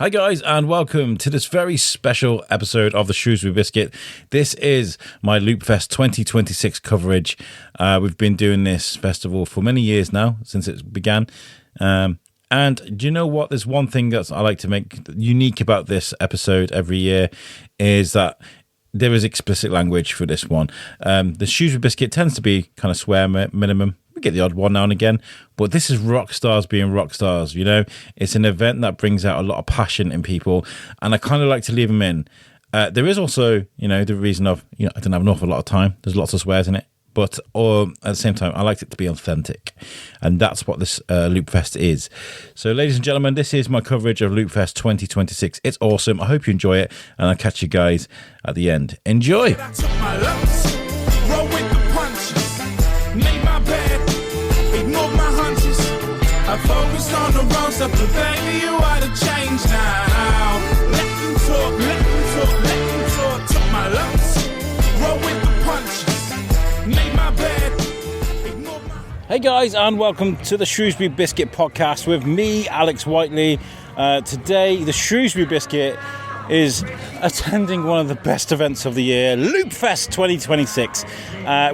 Hi guys, and welcome to this very special episode of the Shrewsbury Biscuit. This is my Loopfest 2026 coverage. We've been doing this festival for many years now, since it began. And do you know what? There's one thing that I like to make unique about this episode every year is that there is explicit language for this one. The Shrewsbury Biscuit tends to be kind of swear minimum. We get the odd one now and again, but this is rock stars being rock stars, you know? It's an event that brings out a lot of passion in people, and I kind of like to leave them in. There is also, you know, the reason of, you know, I don't have an awful lot of time. There's lots of swears in it, but at the same time, I like it to be authentic, and that's what this Loopfest is. So, ladies and gentlemen, this is my coverage of Loopfest 2026. It's awesome. I hope you enjoy it, and I'll catch you guys at the end. Enjoy! I focused on the wrong stuff, but baby, you are the change now. Let them talk, let them talk, let them talk. Took my lumps, roll with the punches, made my bed, ignore my... Hey guys, and welcome to the Shrewsbury Biscuit podcast with me, Alex Whiteley. Today, the Shrewsbury Biscuit is attending one of the best events of the year, Loopfest 2026.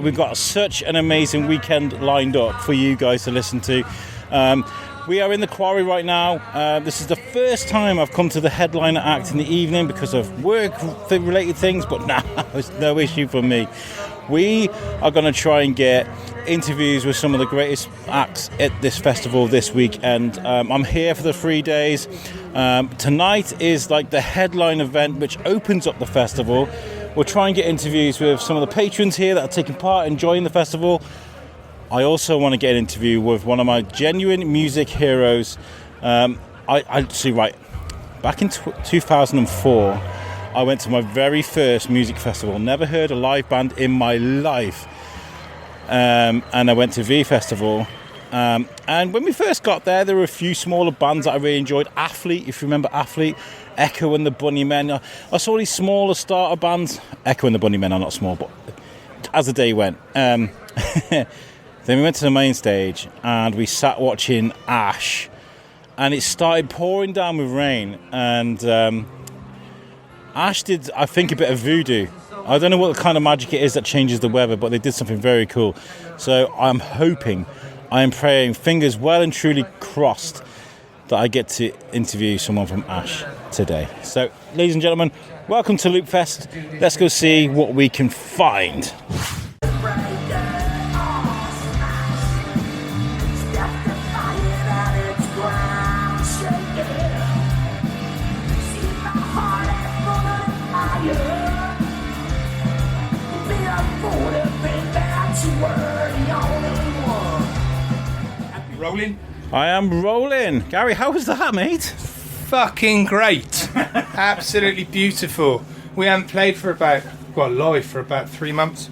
We've got such an amazing weekend lined up for you guys to listen to. We are in the quarry right now. This is the first time I've come to the headliner act in the evening because of work-related things, but now it's no issue for me. We are going to try and get interviews with some of the greatest acts at this festival this week, and I'm here for the 3 days. Tonight is like the headline event which opens up the festival. We'll try and get interviews with some of the patrons here that are taking part, enjoying the festival. I also want to get an interview with one of my genuine music heroes. I see, right, back in 2004, I went to my very first music festival. Never heard a live band in my life. And I went to V Festival. And when we first got there were a few smaller bands that I really enjoyed. Athlete, if you remember Athlete, Echo and the Bunnymen. I saw these smaller starter bands. Echo and the Bunnymen are not small, but as the day went. Then we went to the main stage and we sat watching Ash, and it started pouring down with rain, and Ash did, I think, a bit of voodoo. I don't know what kind of magic it is that changes the weather, but they did something very cool. So I'm hoping, I am praying, fingers well and truly crossed, that I get to interview someone from Ash today. So, ladies and gentlemen, welcome to Loopfest. Let's go see what we can find. Rolling? I am rolling. Gary, how was that, mate? Fucking great. Absolutely beautiful. We haven't played live for about 3 months.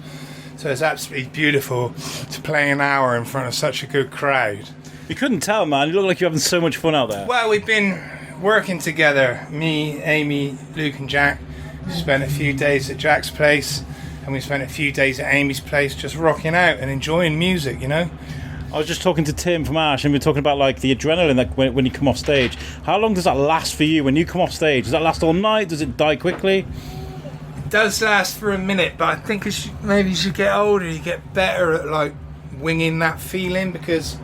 So it's absolutely beautiful to play an hour in front of such a good crowd. You couldn't tell, man. You look like you're having so much fun out there. Well, we've been working together. Me, Amy, Luke and Jack. We spent a few days at Jack's place, and we spent a few days at Amy's place just rocking out and enjoying music, you know? I was just talking to Tim from Ash, and we were talking about like the adrenaline that when you come off stage. How long does that last for you when you come off stage? Does that last all night? Does it die quickly? It does last for a minute, but I think as you get older, you get better at like winging that feeling, because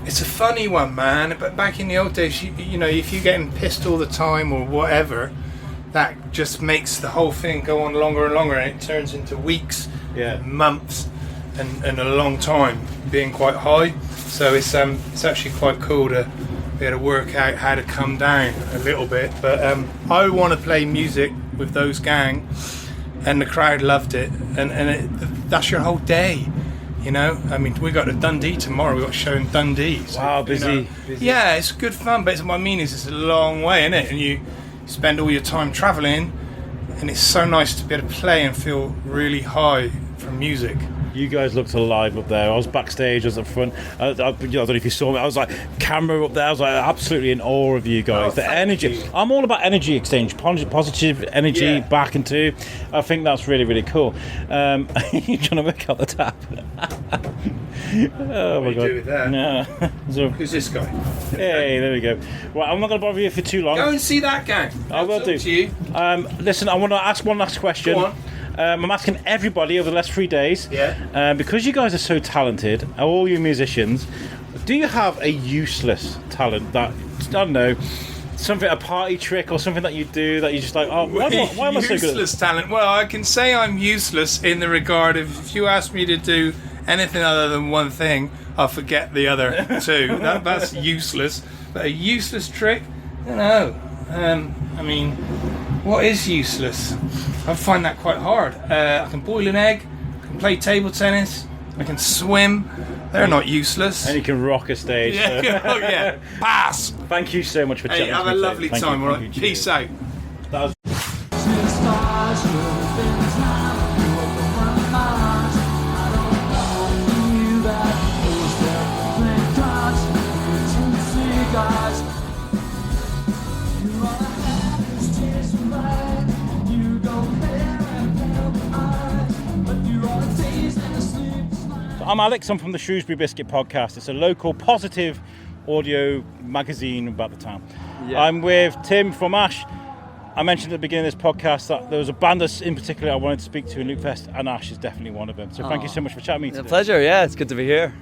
it's a funny one, man. But back in the old days, you know, if you're getting pissed all the time or whatever, that just makes the whole thing go on longer and longer, and it turns into weeks, months, and a long time being quite high. So it's actually quite cool to be able to work out how to come down a little bit. But I want to play music with those gang, and the crowd loved it, and that's your whole day, you know. I mean, we got a Dundee tomorrow. We got a show in Dundee. So, wow, busy, you know, busy. Yeah, it's good fun, but what I mean is it's a long way, isn't it? And you spend all your time travelling, and it's so nice to be able to play and feel really high from music. You guys looked alive up there. I was backstage, I was up front. I don't know if you saw me. I was like, camera up there. I was like absolutely in awe of you guys. The energy. I'm all about energy exchange, positive energy back into. I think that's really, really cool. You're trying to work out the tap. Oh my God. What do you do with that? No. So, Who's this guy? hey, there we go. Right, I'm not going to bother you for too long. Go and see that gang. I will do. To you. Listen, I want to ask one last question. Go on. I'm asking everybody over the last 3 days. Yeah. Because you guys are so talented, all you musicians, do you have a useless talent that, I don't know, something, a party trick or something that you do that you're just like, oh, why am I so good at Useless talent. Well, I can say I'm useless in the regard of if you ask me to do anything other than one thing, I'll forget the other two. That's useless. But a useless trick? I don't know. I mean, what is useless? I find that quite hard. I can boil an egg, I can play table tennis, I can swim. They're not useless. And you can rock a stage. Yeah, oh, yeah. Pass. Thank you so much for chatting. Hey, have with a me lovely today. time. Thank All you. right. Thank you. Peace out. That was I'm Alex, I'm from the Shrewsbury Biscuit podcast. It's a local positive audio magazine about the town. Yeah. I'm with Tim from Ash. I mentioned at the beginning of this podcast that there was a band in particular I wanted to speak to in Loopfest, and Ash is definitely one of them. So thank you so much for chatting with me A today. pleasure, yeah, it's good to be here.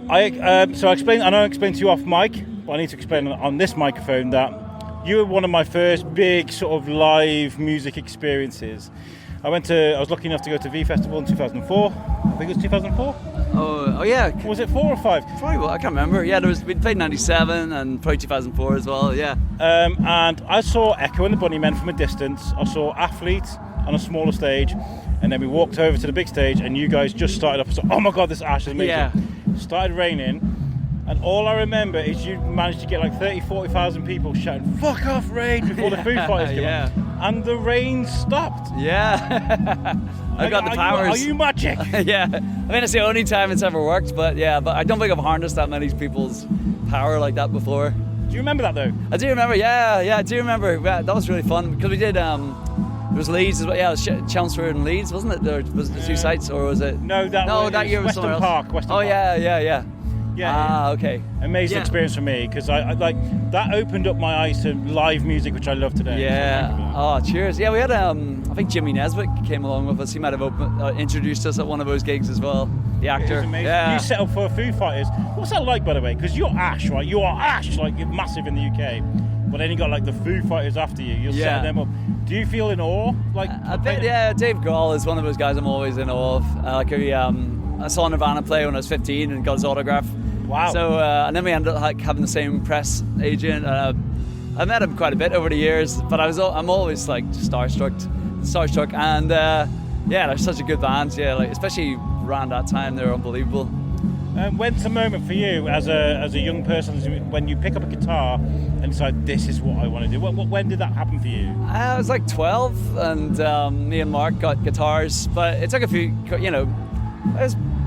I know I explained to you off mic, but I need to explain on this microphone that you were one of my first big sort of live music experiences. I was lucky enough to go to V Festival in 2004. I think it was 2004. Oh yeah. Was it 4 or 5? Probably, well, I can't remember. Yeah, we played 97 and probably 2004 as well, yeah. And I saw Echo and the Bunnymen from a distance. I saw Athlete on a smaller stage, and then we walked over to the big stage, and you guys just started up. I was like, oh my God, this Ash is amazing. Yeah. Started raining, and all I remember is you managed to get like 40,000 people shouting, fuck off rain, before the Foo Fighters came Yeah. on. And the rain stopped. Yeah. I got the powers. Are you magic? Yeah. I mean, it's the only time it's ever worked, but I don't think I've harnessed that many people's power like that before. Do you remember that though? I do remember, yeah, I do remember. Yeah, that was really fun because we did, it was Leeds as well. Yeah, it was Chelmsford and Leeds, wasn't it? There was the two sites, or was it? No, that year was Western somewhere else. Park. Western Park. Yeah. Yeah. Okay. Amazing Yeah. experience for me because I like that opened up my eyes to live music, which I love today. Yeah. So Oh, cheers. Yeah, we had I think Jimmy Nesbitt came along with us. He might have introduced us at one of those gigs as well. The it actor. was amazing. Yeah. You set up for Foo Fighters. What's that like, by the way? Because you're Ash, right? You are Ash, like you're massive in the UK. But then you got like the Foo Fighters after you. You're setting them up. Do you feel in awe? Like A bit, yeah. Dave Grohl is one of those guys I'm always in awe of. I saw Nirvana play when I was 15 and got his autograph. Wow. So and then we ended up having the same press agent. I met him quite a bit over the years, but I'm always like starstruck, and yeah, they're such a good band. Yeah, like especially around that time, they were unbelievable. When's the moment for you as a young person when you pick up a guitar and decide this is what I want to do? When did that happen for you? I was like 12, and me and Mark got guitars, but it took a few.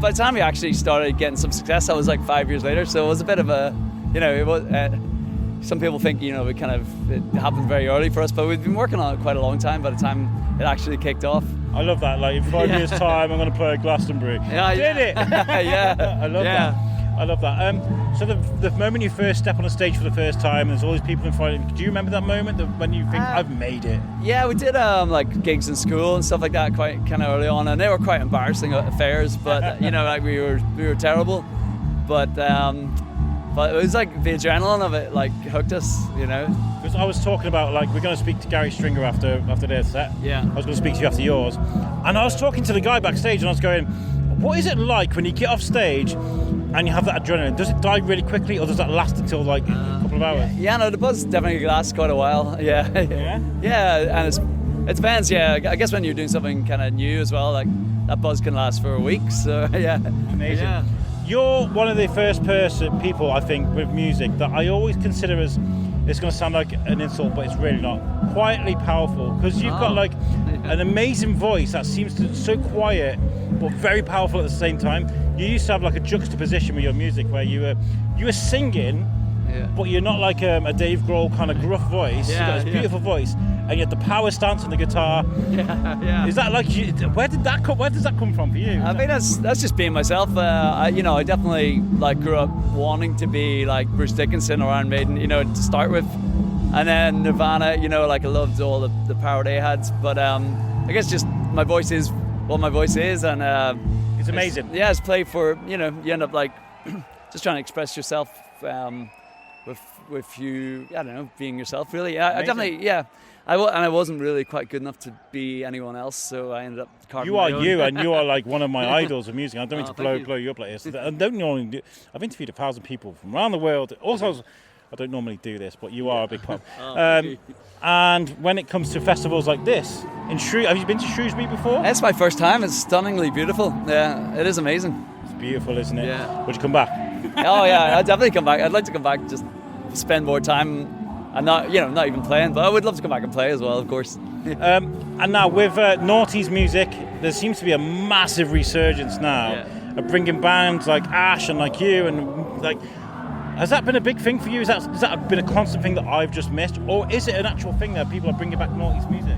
By the time we actually started getting some success, that was like 5 years later. So it was a bit of a, it was. Some people think it happened very early for us, but we've been working on it quite a long time by the time it actually kicked off. I love that. Like in 5 years' time, I'm going to play at Glastonbury. Yeah, Did it? Yeah. I love that. I love that. So the moment you first step on a stage for the first time, and there's all these people in front of you, do you remember that moment when you think, I've made it? Yeah, we did like gigs in school and stuff like that quite kind of early on, and they were quite embarrassing affairs, but like we were terrible. But it was like the adrenaline of it like hooked us, Because I was talking about like we're going to speak to Gary Stringer after their set. Yeah. I was going to speak to you after yours, and I was talking to the guy backstage, and I was going, "What is it like when you get off stage and you have that adrenaline? Does it die really quickly, or does that last until like a couple of hours?" Yeah, no, the buzz definitely lasts quite a while. Yeah. Yeah? Yeah, and it depends. Yeah, I guess when you're doing something kind of new as well, like that buzz can last for weeks. So yeah. Amazing. Yeah. You're one of the first people, I think, with music that I always consider as, it's going to sound like an insult, but it's really not, quietly powerful. Because you've got like, an amazing voice that seems to so quiet but very powerful at the same time. You used to have like a juxtaposition with your music where you were singing, but you're not like a Dave Grohl kind of gruff voice. You've got this beautiful voice, and you had the power stance on the guitar. Yeah. Is that like where does that come from for you? I mean, that's just being myself. I definitely like grew up wanting to be like Bruce Dickinson or Iron Maiden, to start with, and then Nirvana. Like I loved all the power they had, but I guess just my voice is what my voice is, and it's amazing. It's play for you end up like just trying to express yourself with you. I don't know, being yourself really. I definitely I wasn't really quite good enough to be anyone else, so I ended up carving You are my own. you, and you are like one of my idols of music. I don't mean to thank blow you up like this. I don't normally do. I've interviewed 1,000 people from around the world. Also, I don't normally do this, but you are a big pop. And when it comes to festivals like this, have you been to Shrewsbury before? It's my first time. It's stunningly beautiful. Yeah, it is amazing. It's beautiful, isn't it? Yeah. Would you come back? Oh yeah, I'd definitely come back. I'd like to come back, just spend more time. And not even playing, but I would love to come back and play as well, of course. And now with Naughty's music, there seems to be a massive resurgence now of bringing bands like Ash and like you, and like, has that been a big thing for you? Has that been a constant thing that I've just missed, or is it an actual thing that people are bringing back Naughty's music?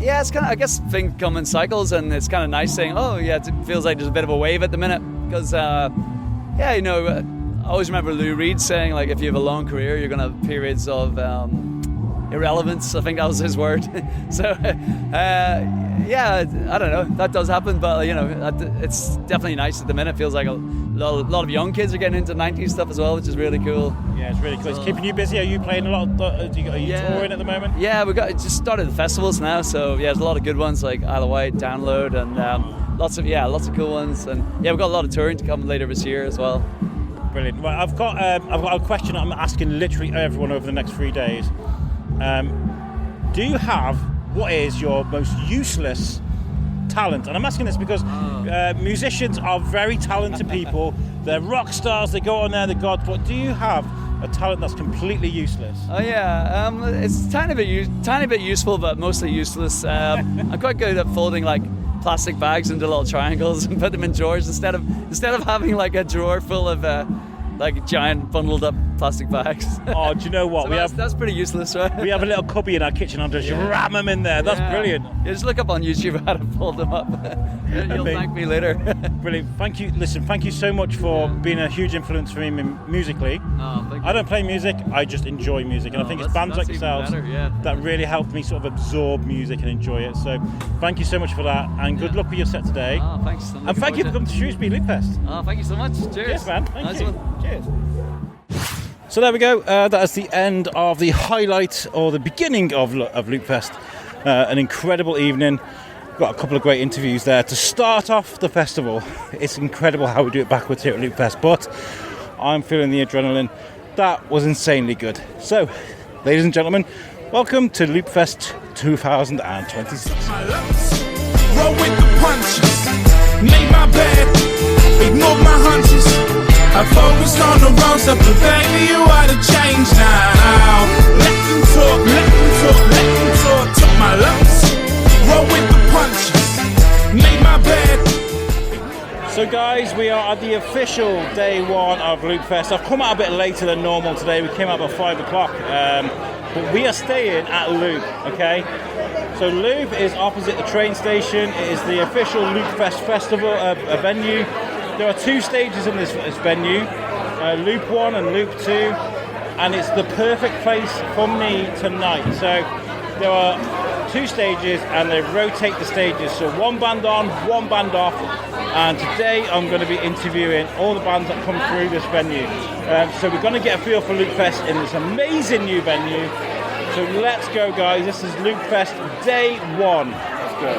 It's kind of, I guess things come in cycles, and it's kind of nice saying, it feels like there's a bit of a wave at the minute, because I always remember Lou Reed saying, like, if you have a long career, you're going to have periods of irrelevance. I think that was his word. So, I don't know. That does happen, but, it's definitely nice at the minute. It feels like a lot of young kids are getting into 90s stuff as well, which is really cool. Yeah, it's really cool. It's keeping you busy. Are you playing a lot? Are you touring at the moment? Yeah, just started the festivals now. So, there's a lot of good ones like Isle of Wight, Download, and lots of cool ones. And, we've got a lot of touring to come later this year as well. Brilliant. Right, I've got a question I'm asking literally everyone over the next 3 days. Do you have what is your most useless talent? And I'm asking this because musicians are very talented people. They're rock stars. They go on there, they're gods. But do you have a talent that's completely useless? Oh yeah, it's tiny bit useful, but mostly useless. I'm quite good at folding like plastic bags into little triangles and put them in drawers instead of having like a drawer full of like giant bundled up plastic bags. Oh, do you know what? So that's pretty useless, right? We have a little cubby in our kitchen and just ram them in there. That's brilliant. Yeah, just look up on YouTube how to fold them up. You'll thank me later. Brilliant. Thank you. Listen, thank you so much for being a huge influence for me musically. Oh, thank you. I don't play music, I just enjoy music, and I think it's bands like yourselves that really helped me sort of absorb music and enjoy it. So thank you so much for that, and good luck with your set today. Oh, thanks. And thank you for coming to Shrewsbury Loopfest. Oh, thank you so much. Cheers. Cheers, man. Thank you. One. Cheers. So there we go. That is the end of the highlight, or the beginning of Loopfest. An incredible evening. Got a couple of great interviews there to start off the festival. It's incredible how we do it backwards here at Loopfest, but I'm feeling the adrenaline. That was insanely good. So, ladies and gentlemen, welcome to Loopfest 2026. Roll with the punches, made my bed, ignored my hunches. I focused on the wrong stuff, but baby, you are the change now. Let them talk, let them talk, let them talk. Took my lumps, roll with the punches, made my bed. So guys, we are at the official day one of Loopfest. I've come out a bit later than normal today. We came out at 5 o'clock, but we are staying at Loop, okay? So Loop is opposite the train station. It is the official Loopfest festival venue. There are 2 stages in this venue, Loop 1 and Loop 2, and it's the perfect place for me tonight. So there are 2 stages and they rotate the stages, so one band on, one band off, and today I'm going to be interviewing all the bands that come through this venue. So we're going to get a feel for Loopfest in this amazing new venue. So let's go, guys. This is Loopfest day 1. Let's go.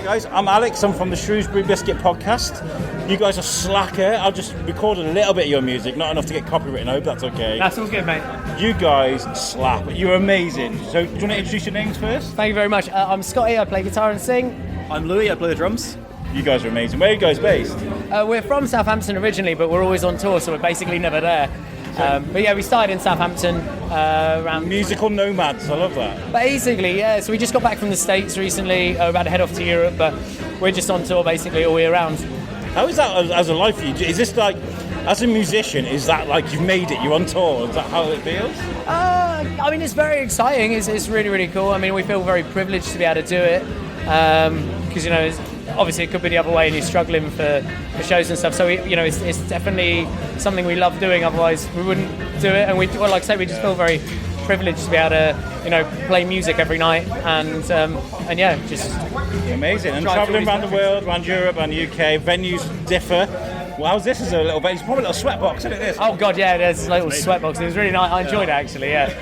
Guys, I'm Alex. I'm from the Shrewsbury Biscuit podcast. You guys are Slackrr. I'll just record a little bit of your music, not enough to get copyrighted. I hope that's okay. That sounds good, mate. You guys slap. You're amazing. So, do you want to introduce your names first? Thank you very much. I'm Scotty. I play guitar and sing. I'm Louis, I play the drums. You guys are amazing. Where are you guys based? We're from Southampton originally, but we're always on tour, so we're basically never there. But yeah, we started in Southampton around... Musical nomads, I love that. Basically, yeah. So we just got back from the States recently. We're about to head off to Europe, but we're just on tour basically all year round. How is that as a life for you? Is this like, as a musician, is that like you've made it, you're on tour? Is that how it feels? I mean, it's very exciting. It's really, really cool. I mean, we feel very privileged to be able to do it. Because, obviously it could be the other way and you're struggling for shows and stuff. So, it's definitely something we love doing. Otherwise, we wouldn't do it. And we just feel very privileged to be able to, play music every night. And yeah, just amazing. And travelling around the world, around Europe and the UK, venues differ. Well, how's this as a little venue? It's probably a little sweatbox, isn't it? This? Oh God, yeah, there's a little sweatbox. It was really nice. I enjoyed it actually. Yeah.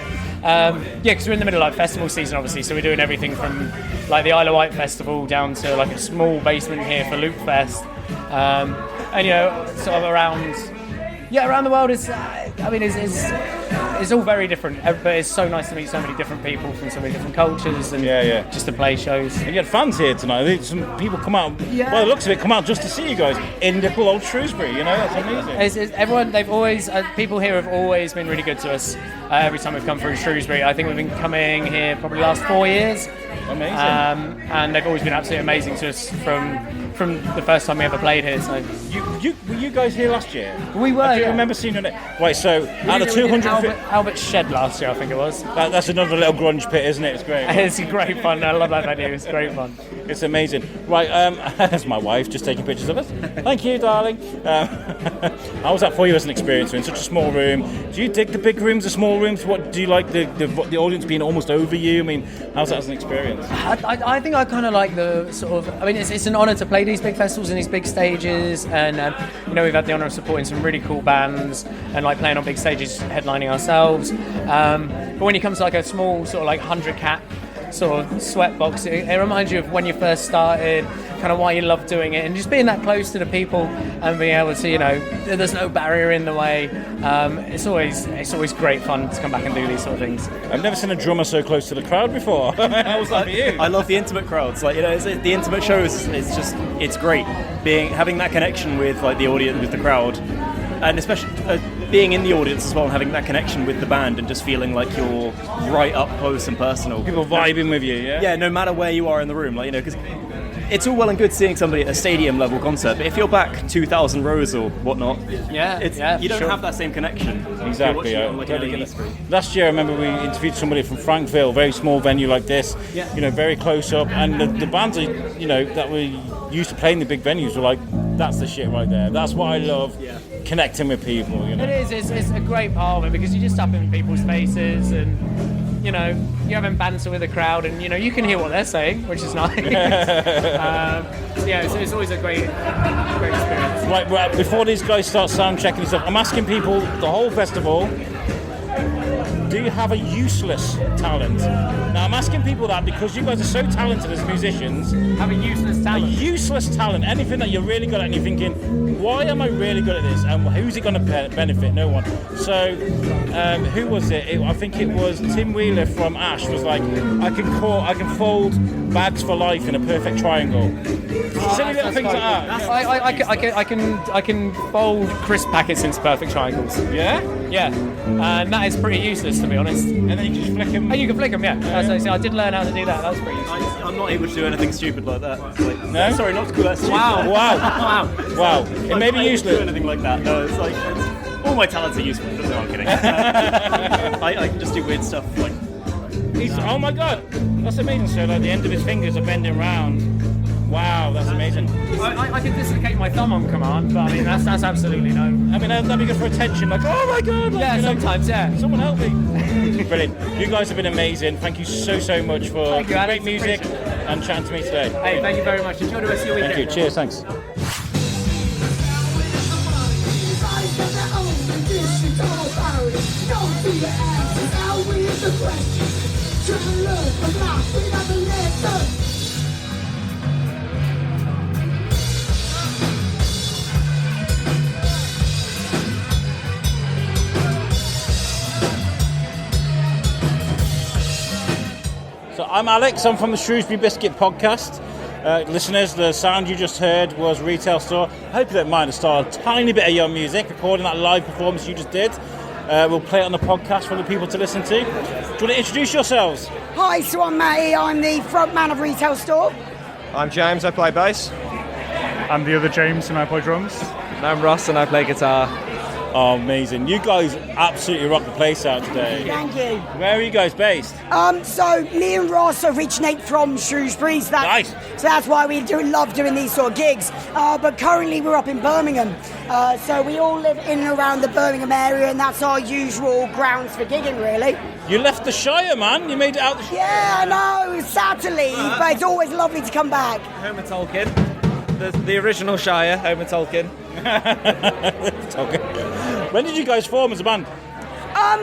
Because we're in the middle of festival season, obviously, so we're doing everything from like the Isle of Wight festival down to like a small basement here for Loopfest, and sort of around the world is. It's all very different, but it's so nice to meet so many different people from so many different cultures and just to play shows. And you had fans here tonight. I think some people come out. Yeah. Well, it looks of it, come out just to see you guys in little old Shrewsbury. That's amazing. Everyone, they've always people here have always been really good to us. Every time we've come through Shrewsbury, I think we've been coming here probably the last 4 years. Amazing. And they've always been absolutely amazing to us from the first time we ever played here. So were you guys here last year? We were. I do remember seeing it. Right, so out of 200, Albert Shed last year, I think it was. That's another little grunge pit, isn't it? It's great. It's great fun. I love that venue. It's great fun. It's amazing. Right, that's my wife just taking pictures of us. Thank you, darling. How was that for you as an experience? In such a small room, do you dig the big rooms, the small rooms? What do you like the audience being almost over you? I mean, how's that as an experience? I think I kind of like the sort of. I mean, it's an honour to play these big festivals and these big stages, and we've had the honour of supporting some really cool bands and like playing on big stages, headlining ourselves. But when you come to like a small sort of like 100 cap sort of sweatbox, it reminds you of when you first started, kind of why you love doing it, and just being that close to the people and being able to, there's no barrier in the way. It's always great fun to come back and do these sort of things. I've never seen a drummer so close to the crowd before. How was that for you? I love the intimate crowds. Like, the intimate shows. It's great having that connection with like the audience, with the crowd, and especially being in the audience as well, and having that connection with the band, and just feeling like you're right up close and personal. People vibing with you, yeah. Yeah, no matter where you are in the room, because it's all well and good seeing somebody at a stadium level concert, but if you're back 2,000 rows or whatnot, you don't have that same connection. Exactly. Last year, I remember we interviewed somebody from Frankville, very small venue like this, very close up, and the bands that were used to playing the big venues were like, that's the shit right there. That's what I love. Yeah. Connecting with people. It is. It's a great part of it because you just up in people's faces and. You're having banter with the crowd, and you can hear what they're saying, which is nice. It's always a great experience. Right, before these guys start sound checking stuff, I'm asking people the whole festival. Do you have a useless talent? Now I'm asking people that because you guys are so talented as musicians. Have a useless talent? A useless talent. Anything that you're really good at and you're thinking, why am I really good at this? And who's it going to benefit? No one. So, who was it? I think it was Tim Wheeler from Ash was like, I can fold bags for life in a perfect triangle. Silly little things like that. I can fold crisp packets into perfect triangles. Yeah? Yeah. And that is pretty useless, to be honest. And then you just flick them? Oh, you can flick them, yeah. I did learn how to do that. That was pretty useless. I'm not able to do anything stupid like that. No? Sorry, not to call that stupid. Wow. It may be useless. Do anything like that. No, it's all my talents are useful. No, I'm kidding. I can just do weird stuff. Oh my god, that's amazing. So the end of his fingers are bending round. Wow, that's amazing. I can dislocate my thumb on command, but I mean that's absolutely no. I mean that'd be good for attention. Like, oh my god. Sometimes. Someone help me. Brilliant. You guys have been amazing. Thank you so much for great music and chatting to me today. Hey, thank you very much. Enjoy the rest of your weekend. Thank you. Cheers. Thanks. So I'm Alex, I'm from the Shrewsbury Biscuit podcast. Listeners, the sound you just heard was Retail Store. I hope you don't mind. I started a tiny bit of your music, recording that live performance you just did. We'll play it on the podcast for the people to listen to. Do you want to introduce yourselves? Hi, so I'm Matty. I'm the front man of Retail Store. I'm James, I play bass. I'm the other James and I play drums. And I'm Ross and I play guitar. Oh, amazing. You guys absolutely rock the place out today. Thank you. Where are you guys based? So me and Ross originate from Shrewsbury, so that's why we love doing these sort of gigs. But currently we're up in Birmingham. So we all live in and around the Birmingham area, and that's our usual grounds for gigging, really. You left the Shire, man. You made it out the Shire. Yeah, I know. It's sad to leave, but it's always lovely to come back. Home of Tolkien. The original Shire, home of Tolkien. When did you guys form as a band?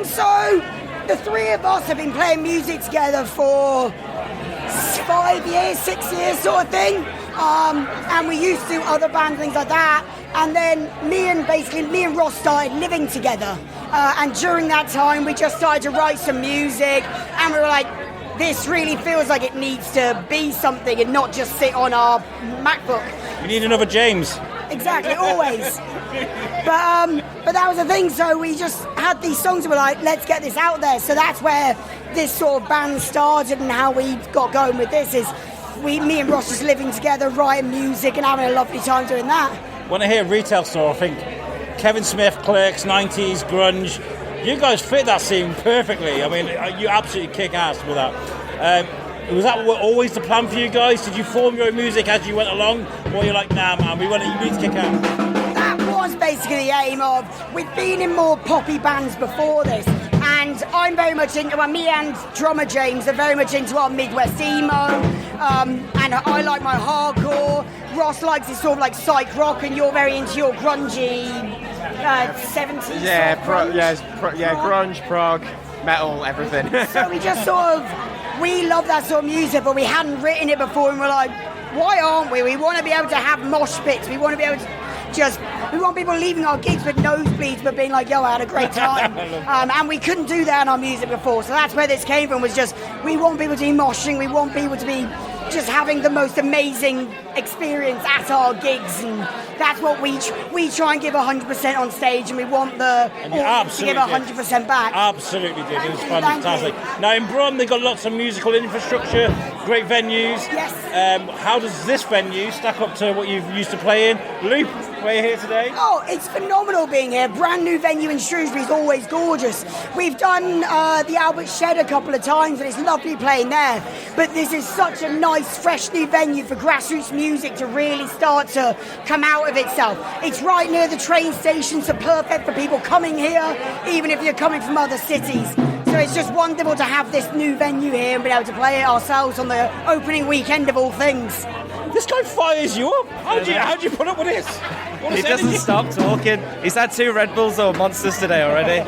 So the three of us have been playing music together for 5 years, 6 years sort of thing. And we used to do other band things like that. And then me and Ross started living together. And during that time, we just started to write some music. And we were like, this really feels like it needs to be something and not just sit on our MacBook. We need another James. Exactly, always. But that was the thing, so we just had these songs and we're like, let's get this out there. So that's where this sort of band started, and how we got going with this is me and Ross just living together, writing music and having a lovely time doing that. When I hear Retail Store, I think Kevin Smith, Clerks, 90s, grunge. You guys fit that scene perfectly. I mean, you absolutely kick ass with that. Was that always the plan for you guys? Did you form your own music as you went along? Or you're like, nah, man, you need to kick out? That was basically the aim of, we've been in more poppy bands before this, and I'm very much into, me and drummer James are very much into our Midwest emo, and I like my hardcore. Ross likes his sort of like psych rock, and you're very into your grungy 70s. Yeah, grunge, prog, metal, everything. So we just we love that sort of music, but we hadn't written it before, and we're like, why aren't we? We want to be able to have mosh pits. We want to be able to we want people leaving our gigs with nosebleeds, but being like, yo, I had a great time. And we couldn't do that in our music before. So that's where this came from, was just, we want people to be moshing. We want people to be just having the most amazing experience at our gigs, and that's what we try and give 100% on stage, and we want the audience to give 100% back. Absolutely did. It was fantastic. Now in Brum, they've got lots of musical infrastructure, great venues. Yes. How does this venue stack up to what you've used to play in? Loop, where you're here today? Oh, it's phenomenal being here. Brand new venue in Shrewsbury is always gorgeous. We've done the Albert Shed a couple of times, and it's lovely playing there. But this is such a nice, fresh new venue for grassroots music to really start to come out of itself. It's right near the train station, so perfect for people coming here, even if you're coming from other cities. So it's just wonderful to have this new venue here and be able to play it ourselves on the opening weekend of all things. This guy fires you up. How do you put up with this? He doesn't stop talking. He's had 2 Red Bulls or Monsters today already.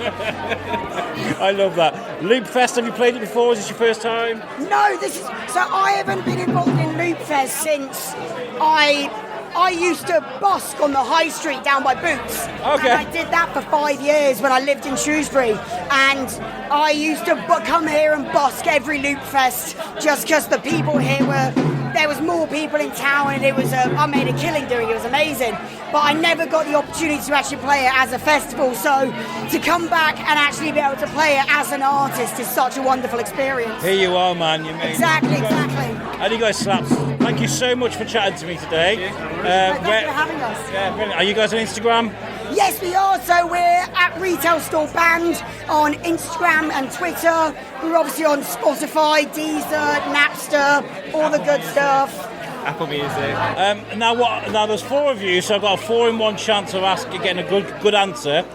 I love that. Loopfest, have you played it before? Is this your first time? No, so I haven't been involved in Loopfest since I used to busk on the high street down by Boots. Okay. And I did that for 5 years when I lived in Shrewsbury. And I used to come here and busk every Loopfest just because the people here there was more people in town, and I made a killing doing it. It was amazing. But I never got the opportunity to actually play it as a festival. So to come back and actually be able to play it as an artist is such a wonderful experience. Here you are, man. You made Exactly. And you guys slaps. Thank you so much for chatting to me today. Thanks for having us. Yeah, brilliant. Are you guys on Instagram? Yes, we are. So we're at Retail Store Band on Instagram and Twitter. We're obviously on Spotify, Deezer, Napster, all the good stuff. Apple Music. Now there's 4 of you, so I've got a 4-in-1 chance of getting a good answer.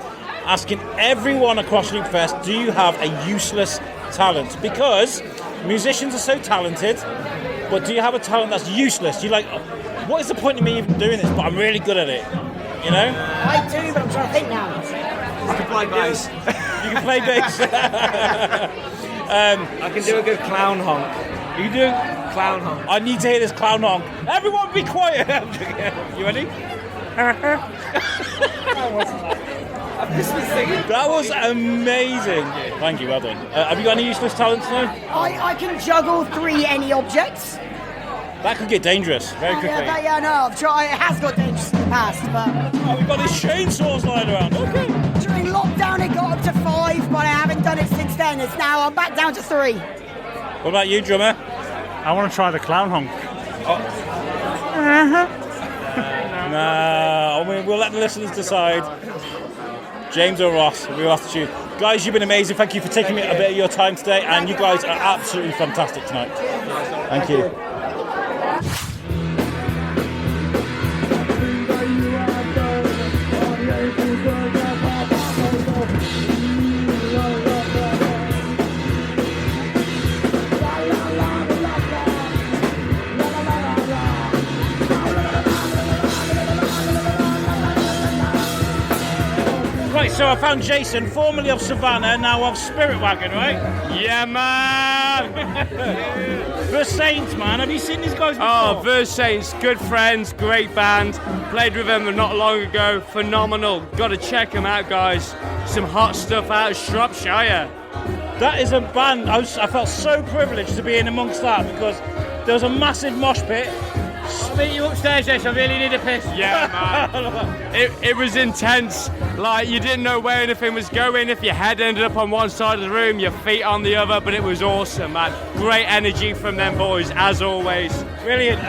Asking everyone across Loopfest, do you have a useless talent? Because musicians are so talented, but do you have a talent that's useless? Do you like, what is the point of me even doing this, but I'm really good at it? You know? I do, but I'm trying to think now. I can play bass. You can play bass. I can do a good clown honk. You can do clown honk. I need to hear this clown honk. Everyone be quiet. You ready? That was amazing. Thank you, well done. Have you got any useless talents now? I can juggle 3 any objects. That could get dangerous very quickly. Yeah, no, I've tried. It has got dangerous in the past, but Oh, we've got these chainsaws lying around. Okay. during lockdown it got up to 5, but I haven't done it since then. It's now I'm back down to 3. What about you, drummer? I want to try the clown honk. No, we'll let the listeners decide. James or Ross, we'll have to choose. Guys, you've been amazing. Thank you for taking me a bit of your time today, and you guys are absolutely fantastic tonight. Thank you. Right, so I found Jason, formerly of Savannah, now of Spirit Wagon, right? Yeah, man! Versaints, man. Have you seen these guys before? Oh, Versaints, good friends, great band. Played with them not long ago, phenomenal. Got to check them out, guys. Some hot stuff out of Shropshire. That is a band. I felt so privileged to be in amongst that because there was a massive mosh pit. Meet you upstairs, Jess. I really need a piss. Yeah, man. it was intense. Like, you didn't know where anything was going. If your head ended up on one side of the room, your feet on the other, but it was awesome, man. Great energy from them boys, as always. Brilliant.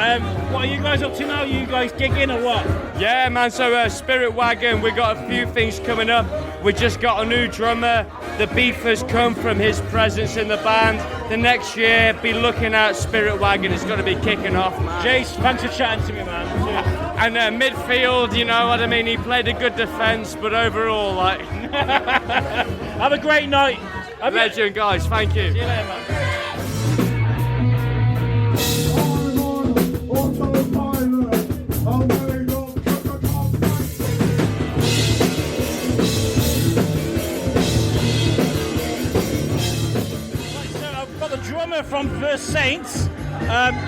What are you guys up to now? Are you guys gigging or what? Yeah, man. So, Spirit Wagon, we got a few things coming up. We just got a new drummer. The beef has come from his presence in the band. The next year, be looking at Spirit Wagon. It's going to be kicking off, man. Jace, thanks for chatting to me, man. And midfield, you know what I mean? He played a good defence, but overall, like... Have a great night. Legend, guys. Thank you. See you later, man. From Versaints.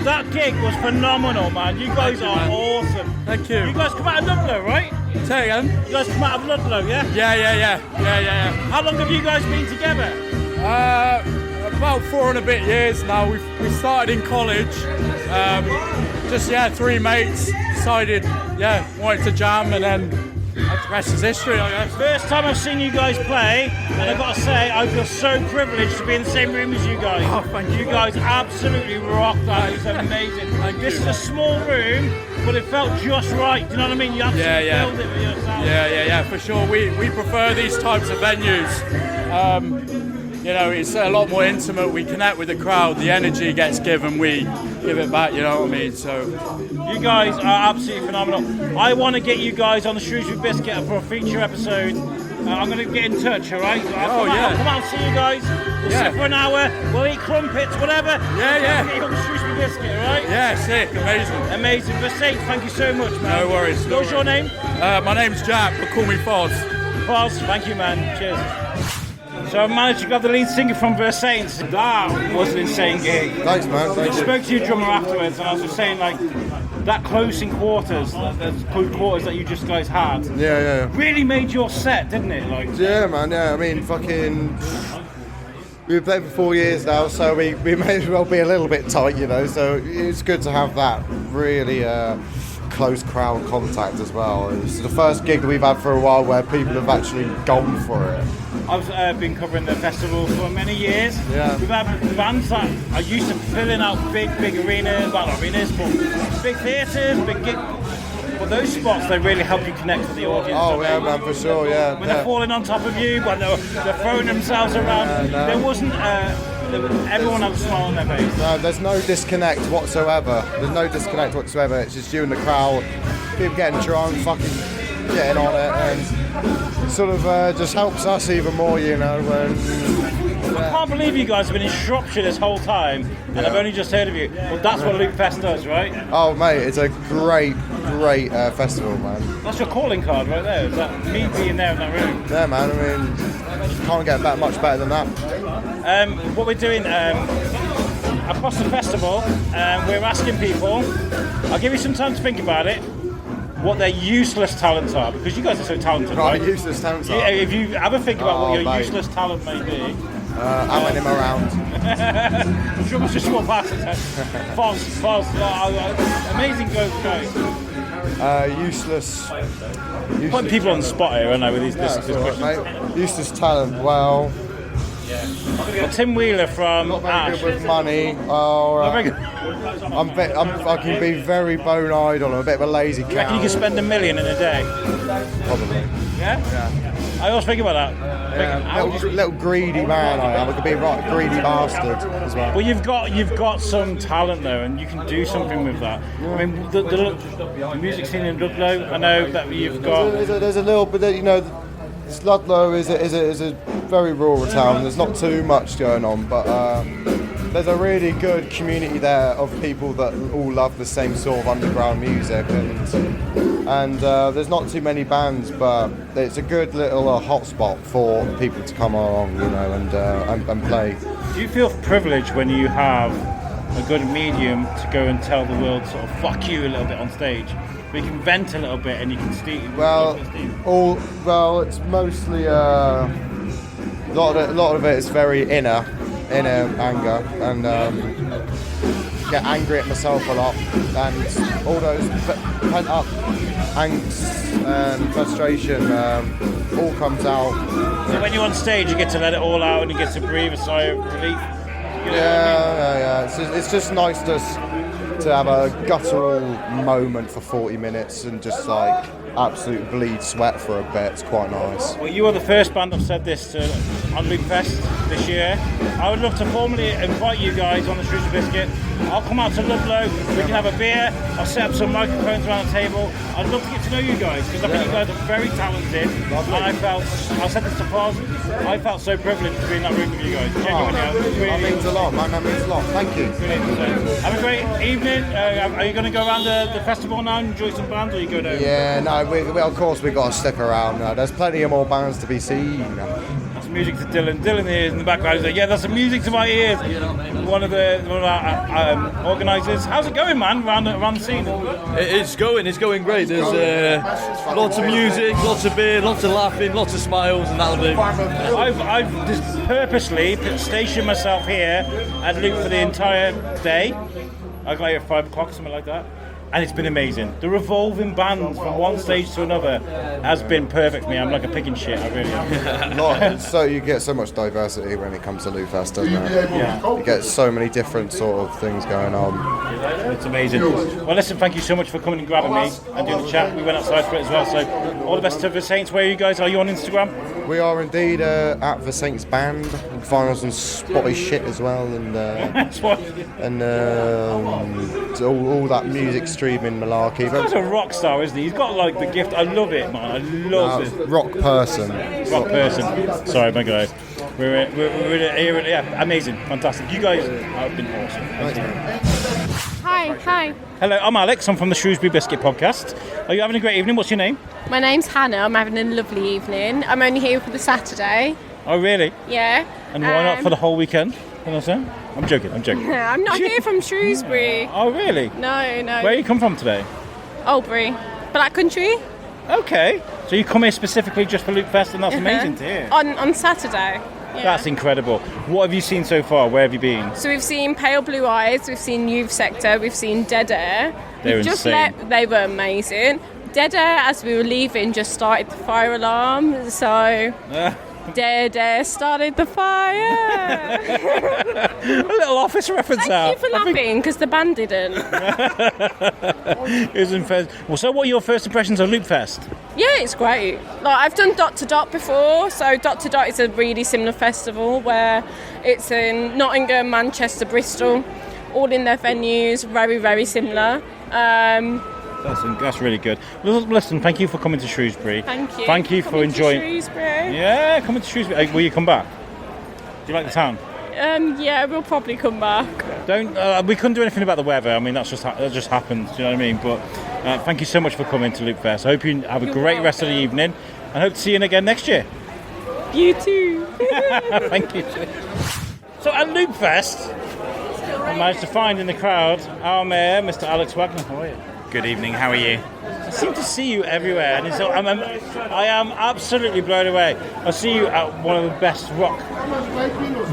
That gig was phenomenal, man. You guys are awesome. Thank you. You guys come out of Ludlow, right? Say again? You guys come out of Ludlow, yeah? Yeah. How long have you guys been together? About 4 and a bit years now. We started in college. Just 3 mates decided, wanted to jam, and then the rest is history, I guess. First time I've seen you guys play, and I've got to say, I feel so privileged to be in the same room as you guys. Oh, thank you. You guys absolutely rocked that. It was amazing. This is a small room, but it felt just right. Do you know what I mean? You absolutely filled it with yourself. Yeah, for sure. We prefer these types of venues. It's a lot more intimate. We connect with the crowd. The energy gets given. We give it back. You know what I mean? So, you guys are absolutely phenomenal. I want to get you guys on the Shrewsbury Biscuit for a feature episode. I'm going to get in touch, all right? I'll come out and see you guys. We'll sit for an hour. We'll eat crumpets, whatever. Yeah. Get you on the Shrewsbury Biscuit, all right? Yeah, sick, Amazing. Versaints, thank you so much, man. No worries. What's your name? My name's Jack, but call me Foz. Foz, thank you, man. Cheers. So I managed to grab the lead singer from Versaints. That was an insane gig. Thanks, man. I spoke to your drummer afterwards, and I was just saying, like, that close in quarters, those close quarters that you just guys had. Yeah. Really made your set, didn't it? Like. Yeah, man. Yeah. I mean, we've played for 4 years now, so we may as well be a little bit tight, you know. So it's good to have that really close crowd contact as well. It's the first gig that we've had for a while where people have actually gone for it. I've been covering the festival for many years. Yeah. We've had bands that are used to filling out big arenas, well, not arenas, but big theatres, big gigs. But those spots, they really help you connect with the audience. Oh, yeah, man, for sure, yeah. When they're falling on top of you, when they're throwing themselves around, there wasn't... everyone had a smile on their face. No, there's no disconnect whatsoever. It's just you and the crowd, people getting drunk, fucking getting on it, and sort of just helps us even more, you know. I can't believe you guys have been in Shropshire this whole time, and I've only just heard of you. Well, that's what Loopfest does, right? Oh, mate, it's a great festival, man. That's your calling card right there. Is that me being there in that room? Yeah, man. I mean, can't get much better than that. What we're doing across the festival, we're asking people. I'll give you some time to think about it. What their useless talents are, because you guys are so talented, right? Useless talents are. If you ever think about what your mate. useless talent may be. Having him around. drummers just walk past and say, false. Amazing guys. Useless. Putting people on the spot here, aren't I, with these questions? Mate. Useless talent. Well, Tim Wheeler from not very Ash. good with money. I can be very bone-eyed on. I'm a bit of a lazy You reckon cow. you could spend $1 million in a day? Probably. Yeah? I always think about that. Little greedy man I am. I could be a right greedy bastard as well. Well, you've got some talent though, and you can do something with that. I mean, the music scene in Ludlow. I know that you've got. There's a little bit. Ludlow is a very rural town. There's not too much going on, but there's a really good community there of people that all love the same sort of underground music, and there's not too many bands, but it's a good little hotspot for people to come along, and play. Do you feel privileged when you have a good medium to go and tell the world sort of fuck you a little bit on stage? We can vent a little bit and you can steam. It's mostly a lot of it is very inner anger, and get angry at myself a lot, and all those pent up angst and frustration all comes out. So when you're on stage, you get to let it all out and you get to breathe a sigh of relief. Yeah. It's just nice to have a guttural moment for 40 minutes and just like absolute bleed sweat for a bit. It's quite nice. Well, you are the first band I've said this to on Loopfest this year. I would love to formally invite you guys on the Shrewsbury Biscuit. I'll come out to Ludlow, we can have a beer, I'll set up some microphones around the table. I'd love to get to know you guys, because I think you guys are very talented. And I said this to Foz, I felt so privileged to be in that room with you guys. Genuinely. That means a lot, man, that means a lot. Thank you. Have a great evening. Are you going to go around the festival now and enjoy some bands, or are you going to? Yeah, no, we of course we've got to stick around. There's plenty of more bands to be seen. That's music to Dylan. Dylan is in the background. He's like, yeah, that's some music to my ears. One of our organisers. How's it going, man? Around the scene? It's going great. There's lots of music, lots of beer, lots of laughing, lots of smiles, and that'll do. I've just purposely stationed myself here at Luke for the entire day. I got here at 5 o'clock or something like that. And it's been amazing. The revolving bands from one stage to another has been perfect for me. I'm like a pig in shit, I really am. So you get so much diversity when it comes to Loopfest, doesn't it? Yeah. You get so many different sort of things going on. It's amazing. Well, listen, thank you so much for coming and grabbing me and doing the chat. We went outside for it as well. So all the best to Versaints. Where are you guys? Are you on Instagram? We are indeed at Versaints Band. You can find us on Spotty shit as well, and all that music streaming malarkey. He's a rock star, isn't he? He's got like the gift. I love it, man. I love it. Rock person. Rock person. Sorry, my guys. We're here. Yeah, amazing, fantastic. You guys have been awesome. Thank you. Hi. Hello, I'm Alex. I'm from the Shrewsbury Biscuit podcast. Are you having a great evening? What's your name? My name's Hannah. I'm having a lovely evening. I'm only here for the Saturday. Oh, really? Yeah. And why not for the whole weekend? You know what I'm saying? I'm joking. I'm not here from Shrewsbury. Oh, really? No. Where you come from today? Albury. Black Country. Okay. So you come here specifically just for Loopfest, and that's amazing to hear. On Saturday. Yeah. That's incredible. What have you seen so far? Where have you been? So we've seen Pale Blue Eyes, we've seen Youth Sector, we've seen Dead Air. They were amazing. Dead Air, as we were leaving, just started the fire alarm. So Dead Air started the fire. A little Office reference out. Thank you for laughing, because the band didn't. Well, so what are your first impressions of Loopfest? Yeah, it's great. Like, I've done Dot to Dot before, so Dot to Dot is a really similar festival where it's in Nottingham, Manchester, Bristol, all in their venues, very, very similar. That's really good. Well, listen, thank you for coming to Shrewsbury. Thank you. Thank you for enjoying. Shrewsbury. Yeah, coming to Shrewsbury. Will you come back? Do you like the town? Yeah, we'll probably come back. We couldn't do anything about the weather. I mean, that just happened. Do you know what I mean? But thank you so much for coming to Loopfest. I hope you have a great rest of the evening, and hope to see you again next year. You too. Thank you. So at Loopfest, I managed to find in the crowd our mayor, Mr. Alex Whiteley. How are you? Good evening, how are you? I seem to see you everywhere, and I am absolutely blown away. I see you at one of the best rock.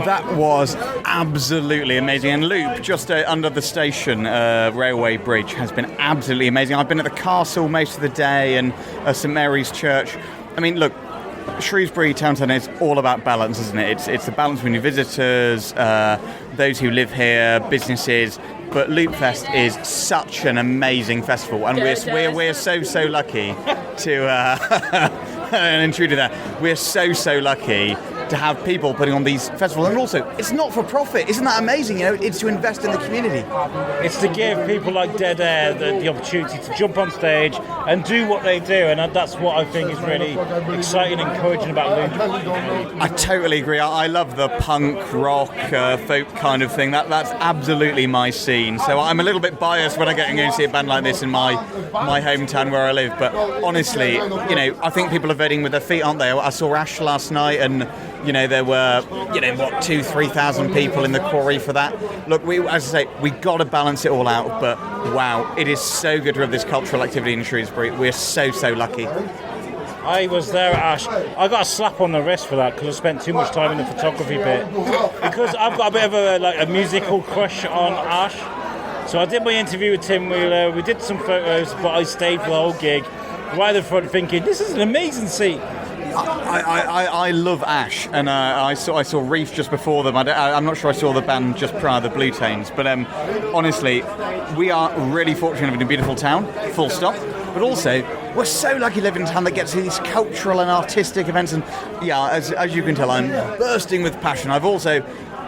That was absolutely amazing. And Loop, just under the station railway bridge, has been absolutely amazing. I've been at the castle most of the day and St Mary's Church. I mean, look, Shrewsbury Town Centre is all about balance, isn't it? It's the balance between visitors, those who live here, businesses. But Loopfest is such an amazing festival, and we're so lucky to an intruder there. We're so lucky to have people putting on these festivals, and also it's not for profit. Isn't that amazing? You know, it's to invest in the community. It's to give people like Dead Air the opportunity to jump on stage and do what they do, and that's what I think is really exciting and encouraging about Loop. I totally agree. I love the punk, rock, folk kind of thing. That's absolutely my scene. So I'm a little bit biased when I get and go and see a band like this in my hometown where I live. But honestly, you know, I think people are voting with their feet, aren't they? I saw Ash last night, and you know, there were, 2,000-3,000 people in the quarry for that. Look, as I say, we got to balance it all out, but wow, it is so good to have this cultural activity in Shrewsbury. We're so lucky. I was there at Ash. I got a slap on the wrist for that because I spent too much time in the photography bit. Because I've got a bit of a musical crush on Ash. So I did my interview with Tim Wheeler. We did some photos, but I stayed for the whole gig, right at the front, thinking this is an amazing seat. I love Ash, and I saw Reef just before them. I'm not sure I saw the band just prior to the Blue Tains, but honestly, we are really fortunate in a beautiful town, full stop. But also, we're so lucky to live in a town that gets these cultural and artistic events, and yeah, as you can tell, I'm bursting with passion. I've also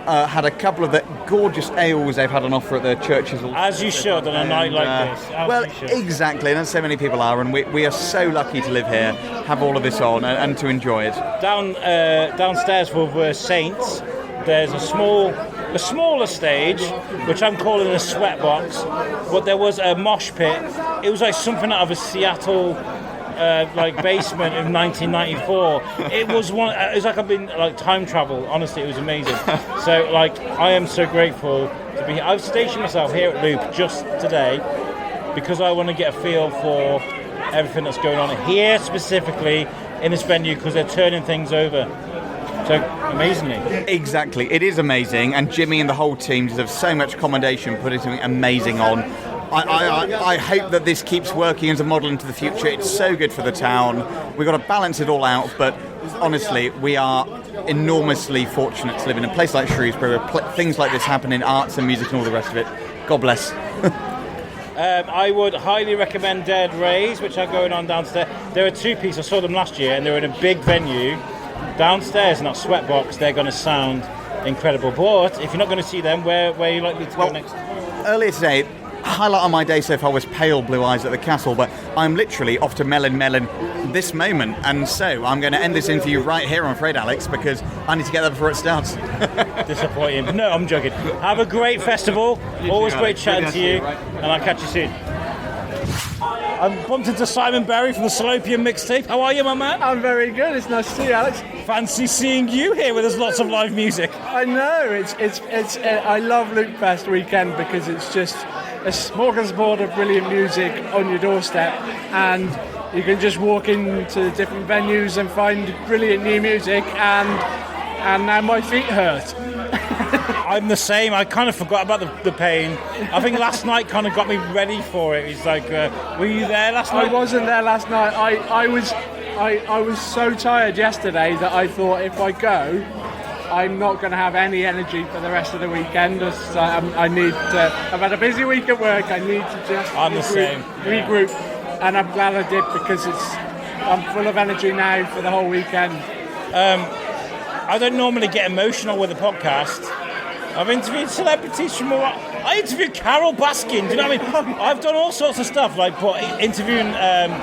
had a couple of the gorgeous ales they've had on offer at their churches. As you should on a night like this. Well, exactly, and so many people are, and we are so lucky to live here, have all of this on, and to enjoy it. Downstairs for Versaints, there's a smaller stage, which I'm calling a sweatbox, but there was a mosh pit. It was like something out of a Seattle basement in 1994. It was like I've been time travel. Honestly, it was amazing. So I am so grateful to be here. I've stationed myself here at Loop just today because I want to get a feel for everything that's going on here, specifically in this venue, because they're turning things over. So amazingly. Exactly, it is amazing, and Jimmy and the whole team deserve so much commendation for putting something amazing on. I hope that this keeps working as a model into the future. It's so good for the town. We've got to balance it all out, but honestly, we are enormously fortunate to live in a place like Shrewsbury where things like this happen in arts and music and all the rest of it. God bless. I would highly recommend Dead Rays, which are going on downstairs. They're a two-piece. I saw them last year, and they're in a big venue. Downstairs in that sweatbox, they're going to sound incredible. But if you're not going to see them, where are you likely to go next? Earlier today, highlight on my day so far was Pale Blue Eyes at the Castle, but I'm literally off to Melon this moment, and so I'm going to end this interview right here, I'm afraid, Alex, because I need to get there before it starts. Disappointing. No, I'm joking. Have a great festival. Always great chatting to you, and I'll catch you soon. I'm bumped into Simon Berry from the Salopian mixtape. How are you, my man? I'm very good. It's nice to see you, Alex. Fancy seeing you here where there's lots of live music. I know. It's I love Loopfest weekend because it's just a smorgasbord of brilliant music on your doorstep, and you can just walk into different venues and find brilliant new music, and now my feet hurt. I'm the same. I kind of forgot about the pain. I think last night kind of got me ready for it. It's like, were you there last night? I wasn't there last night. I was so tired yesterday that I thought if I go, I'm not going to have any energy for the rest of the weekend. I need to. I've had a busy week at work. I need to just regroup, and I'm glad I did because I'm full of energy now for the whole weekend. I don't normally get emotional with a podcast. I've interviewed celebrities from I interviewed Carol Baskin. Do you know what I mean? I've done all sorts of stuff, interviewing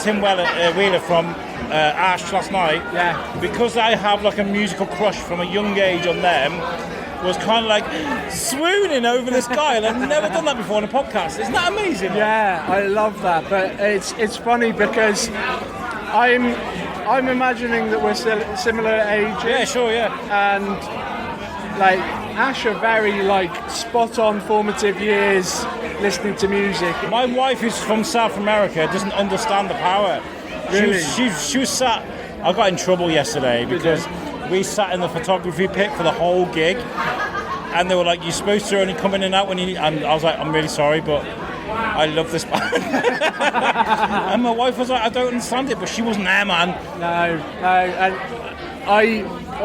Tim Wheeler from Ash last night. Yeah. Because I have a musical crush from a young age on them, was kind of swooning over this guy, and I've never done that before on a podcast. Isn't that amazing? Yeah, I love that. But it's funny because I'm imagining that we're still similar ages. Yeah, sure, yeah. And Ash are very spot on formative years listening to music. My wife, who's from South America, doesn't understand the power. Really? She was sat. I got in trouble yesterday because we sat in the photography pit for the whole gig, and they were like, "You're supposed to only come in and out when you need." And I was like, "I'm really sorry, but I love this band." And my wife was like, "I don't understand it," but she wasn't there, man. No, and I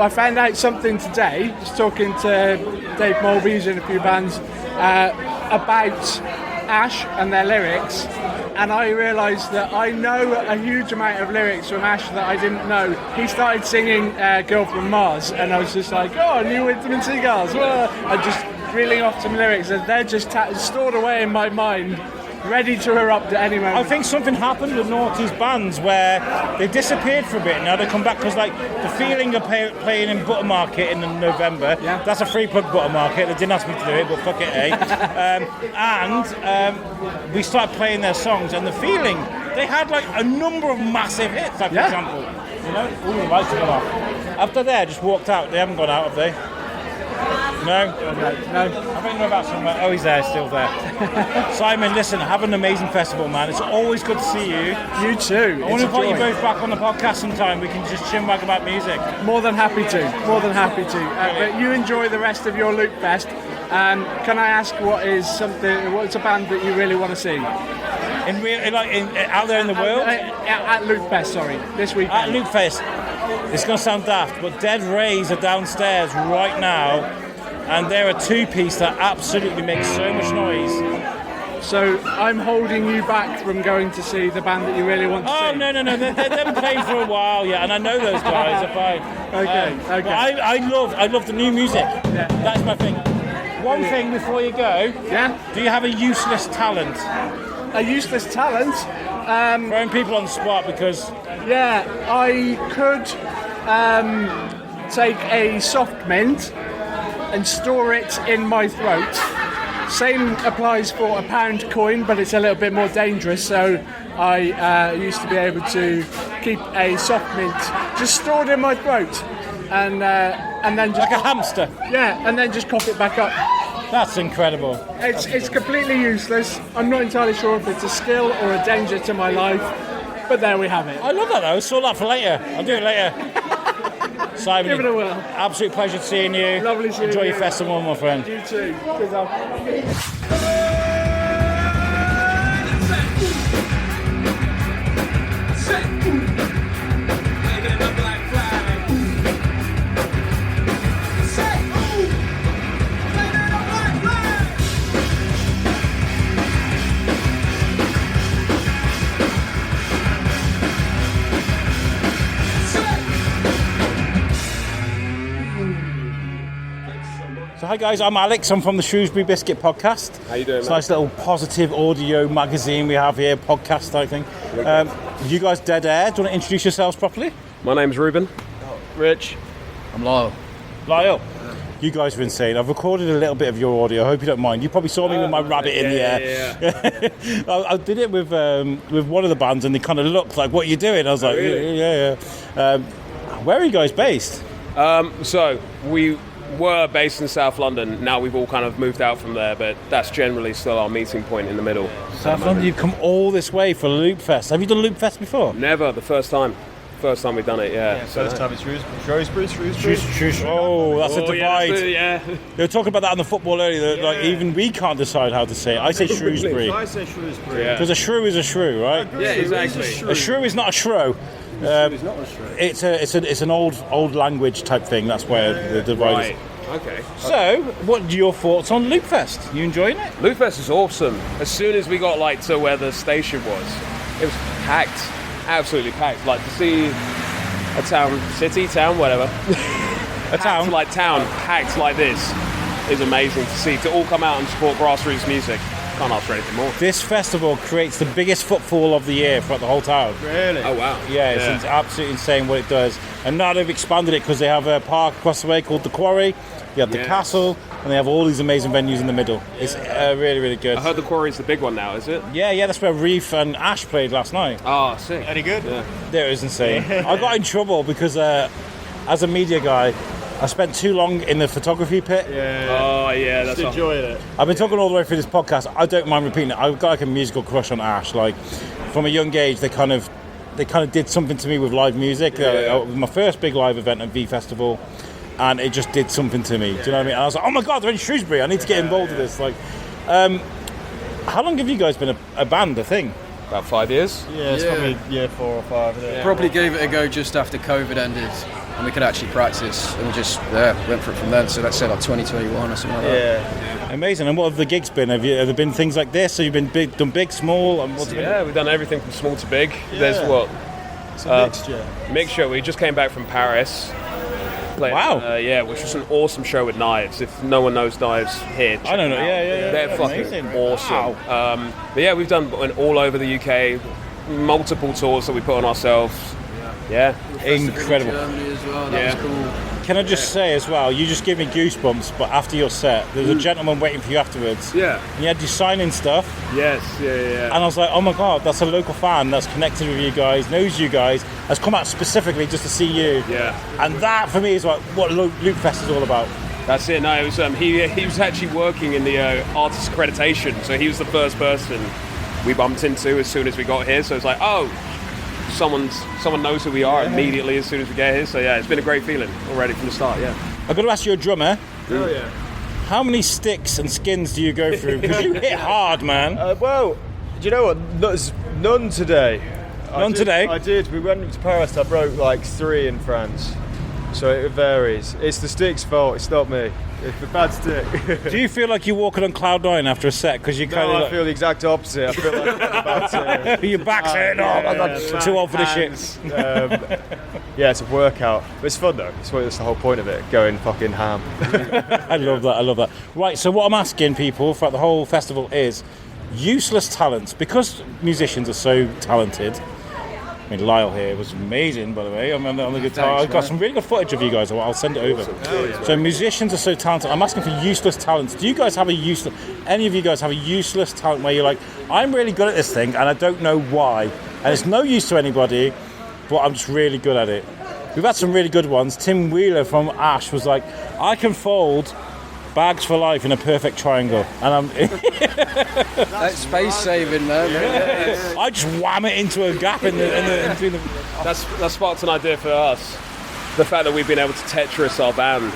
found out something today, just talking to Dave Mulvey's and a few bands about Ash and their lyrics, and I realised that I know a huge amount of lyrics from Ash that I didn't know. He started singing Girl from Mars, and I was just like, oh, New Intimate Seagulls. I'm just reeling off some lyrics, and they're just stored away in my mind, ready to erupt at any moment. I think something happened with Naughty's bands where they disappeared for a bit. Now they come back because, like, the Feeling are playing in Buttermarket in November. Yeah. That's a free plug, Buttermarket. They didn't ask me to do it, but fuck it, eh? We started playing their songs, and the Feeling, they had like a number of massive hits. Like, for example, you know, ooh, the lights are gone off. After they just walked out. They haven't gone out, have they? No? No. I don't know about somewhere. Oh, he's there, still there. Simon, listen, have an amazing festival, man. It's always good to see you. You too. I want to invite you both back on the podcast sometime. We can just chinwag about music. More than happy to. But you enjoy the rest of your Loopfest. Can I ask what's a band that you really want to see? Out there in the world? At Loopfest, sorry. This weekend. At Loopfest. It's going to sound daft, but Dead Rays are downstairs right now, and they're a two-piece that absolutely makes so much noise. So I'm holding you back from going to see the band that you really want to see? Oh, no. They've been playing for a while, yeah, and I know those guys. Okay. I love the new music. Yeah. That's my thing. One thing before you go. Yeah? Do you have a useless talent? A useless talent? Throwing people on the spot because... Yeah, I could take a soft mint and store it in my throat. Same applies for a pound coin, but it's a little bit more dangerous. So I used to be able to keep a soft mint just stored in my throat, and then just like a hamster. Yeah, and then just cough it back up. That's incredible. It's completely useless. I'm not entirely sure if it's a skill or a danger to my life. But there we have it. I love that though. Saw that for later. I'll do it later. Simon, give it a whirl. Absolute pleasure seeing you. Lovely seeing you. Enjoy your festival, my friend. You too. Cheers, Al. So hi guys, I'm Alex. I'm from the Shrewsbury Biscuit podcast. How you doing? It's a nice little positive audio magazine we have here, podcast type thing. You guys dead air. Do you want to introduce yourselves properly? My name's Ruben. Rich. I'm Lyle. Lyle. You guys are insane. I've recorded a little bit of your audio. I hope you don't mind. You probably saw me with my rabbit in the air. Yeah. I did it with one of the bands, and they kind of looked like, "What are you doing?" I was like, really? "Yeah." Where are you guys based? So we were based in South London. Now we've all kind of moved out from there, but that's generally still our meeting point in the middle. South London. You've come all this way for Loopfest. Have you done Loopfest before? Never. The first time. First time we've done it, yeah. First time in Shrewsbury. Oh, that's a divide. Yeah. They were talking about that on the football earlier. That, like, even we can't decide how to say it. I say Shrewsbury. I say Shrewsbury. Because a shrew is a shrew, right? Yeah, exactly. A shrew is not a shrew. It's an old language type thing. That's where the divide is. Okay. So, what are your thoughts on Loopfest? You enjoying it? Loopfest is awesome. As soon as we got to where the station was, it was packed. Absolutely packed. Like to see a town, whatever. A town? Town packed like this is amazing to see. To all come out and support grassroots music. Can't ask for anything more. This festival creates the biggest footfall of the year throughout the whole town. Really? Oh wow. Yeah, it's absolutely insane what it does. And now they've expanded it because they have a park across the way called the Quarry. You have the castle, and they have all these amazing venues in the middle. It's really, really good. I heard the Quarry's the big one now, is it? Yeah, that's where Reef and Ash played last night. Oh, sick. Any good? Yeah. It was insane. I got in trouble because as a media guy, I spent too long in the photography pit. Oh yeah, that's Just enjoying it. I've been talking all the way through this podcast. I don't mind repeating it. I've got like a musical crush on Ash. Like from a young age, they kind of did something to me with live music. It was my first big live event at V Festival, and it just did something to me. Do you know what I mean? And I was like, oh my god, they're in Shrewsbury. I need to get involved with this. Like, how long have you guys been a band? A thing? About 5 years. Yeah, it's probably year 4 or 5. Yeah. Probably gave it a go just after COVID ended, and we could actually practice, and we just went for it from then. So let's say like 2021 or something like that. Yeah. Amazing. And what have the gigs been? Have there been things like this? So you've been done big, small? And We've done everything from small to big. Yeah. There's what? It's a mixture. Mixture. We just came back from Paris. Played, wow. Which was an awesome show with Knives. If no one knows Knives here, I don't know. Yeah. They're fucking amazing. awesome. Wow. But yeah, we've done all over the UK, multiple tours that we put on ourselves. Yeah. Incredible. Germany as well. That was cool. Can I just say as well, you just gave me goosebumps, but after your set, there was a gentleman waiting for you afterwards. Yeah. And you had your signing stuff. Yes, yeah. And I was like, oh my god, that's a local fan that's connected with you guys, knows you guys, has come out specifically just to see you. Yeah. And that for me is like what Loopfest is all about. That's it. No, it was he was actually working in the artist accreditation, so he was the first person we bumped into as soon as we got here. So it's like, oh, someone knows who we are immediately as soon as we get here. So yeah, it's been a great feeling already from the start. Yeah. I've got to ask you, a drummer. Oh yeah. How many sticks and skins do you go through? Because you hit hard, man. Well, do you know what? None today. Today? I did. We went to Paris. I broke like 3 in France. So it varies. It's the stick's fault. It's not me. It's the bad stick. Do you feel like you're walking on cloud 9 after a set? Because you kind of. I feel the exact opposite. I feel like I'm about to. Your back's hurting. I'm too old for this shit. Yeah, it's a workout. But it's fun though. That's the whole point of it. Going fucking ham. I love that. Right, so what I'm asking people throughout the whole festival is useless talents. Because musicians are so talented. I mean, Lyle here was amazing, by the way. I'm on the guitar. I've got some really good footage of you guys. I'll send it over. So musicians are so talented. I'm asking for useless talents. Do you guys have any of you guys have a useless talent where you're like, I'm really good at this thing and I don't know why. And it's no use to anybody, but I'm just really good at it. We've had some really good ones. Tim Wheeler from Ash was like, I can fold bags for life in a perfect triangle, and I'm That's space saving, man. Yeah. I just wham it into a gap in between the. That sparked an idea for us. The fact that we've been able to Tetris our band,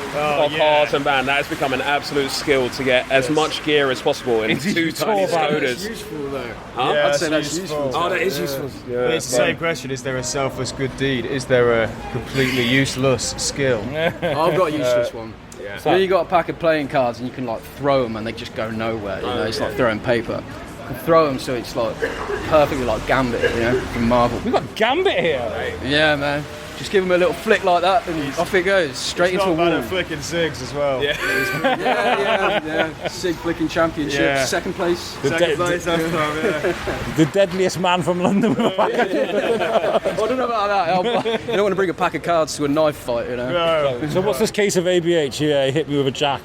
cars and band, that has become an absolute skill to get as much gear as possible in 2 tiny Skodas. That's useful though. Yeah, I'd say that's useful. Oh, that is useful. Yeah, it's the same question. Is there a selfless good deed? Is there a completely useless skill? I've got a useless one. Yeah. So you got a pack of playing cards and you can like throw them and they just go nowhere. You know, it's like throwing paper. You can throw them so it's like perfectly like Gambit, you know, from Marvel. We've got Gambit here. Yeah, man. Just give him a little flick like that and off it goes, straight into a wall. He's flicking cigs as well. Yeah. yeah. Sig flicking championship, second place. Second place last time, yeah. The deadliest man from London. I don't know about that. You don't want to bring a pack of cards to a knife fight, you know. No. So what's this case of ABH? You hit me with a jack.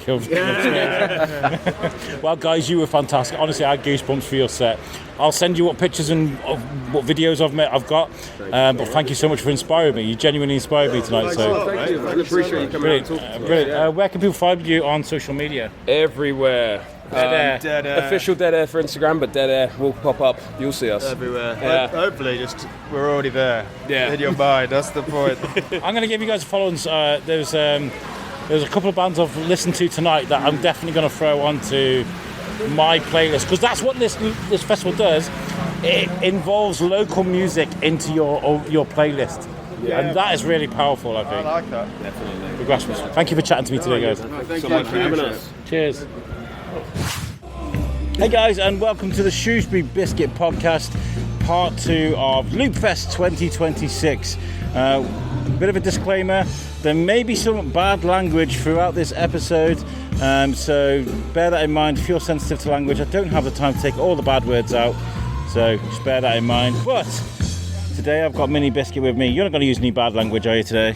Well, guys, you were fantastic. Honestly, I had goosebumps for your set. I'll send you what pictures and what videos I've got. But thank you so much for inspiring me. You genuinely inspired me tonight. So thank you. I appreciate you coming out. Brilliant. Where can people find you on social media? Everywhere. Dead Air. Official Dead Air for Instagram, but Dead Air will pop up. You'll see us everywhere. Yeah. Hopefully, we're already there. Yeah. In your mind. That's the point. I'm going to give you guys a follow. There's a couple of bands I've listened to tonight that I'm definitely going to throw onto my playlist, because that's what this festival does. It involves local music into your playlist, and that is really powerful, I think. I like that. Definitely. The grassroots. Thank you for chatting to me today, guys. Thanks so much for having us. Cheers. Hey guys, and welcome to the Shrewsbury Biscuit podcast, part 2 of Loopfest 2026. A bit of a disclaimer, there may be some bad language throughout this episode, so bear that in mind. If you're sensitive to language, I don't have the time to take all the bad words out, so just bear that in mind. But today I've got Mini Biscuit with me. You're not going to use any bad language, are you, today?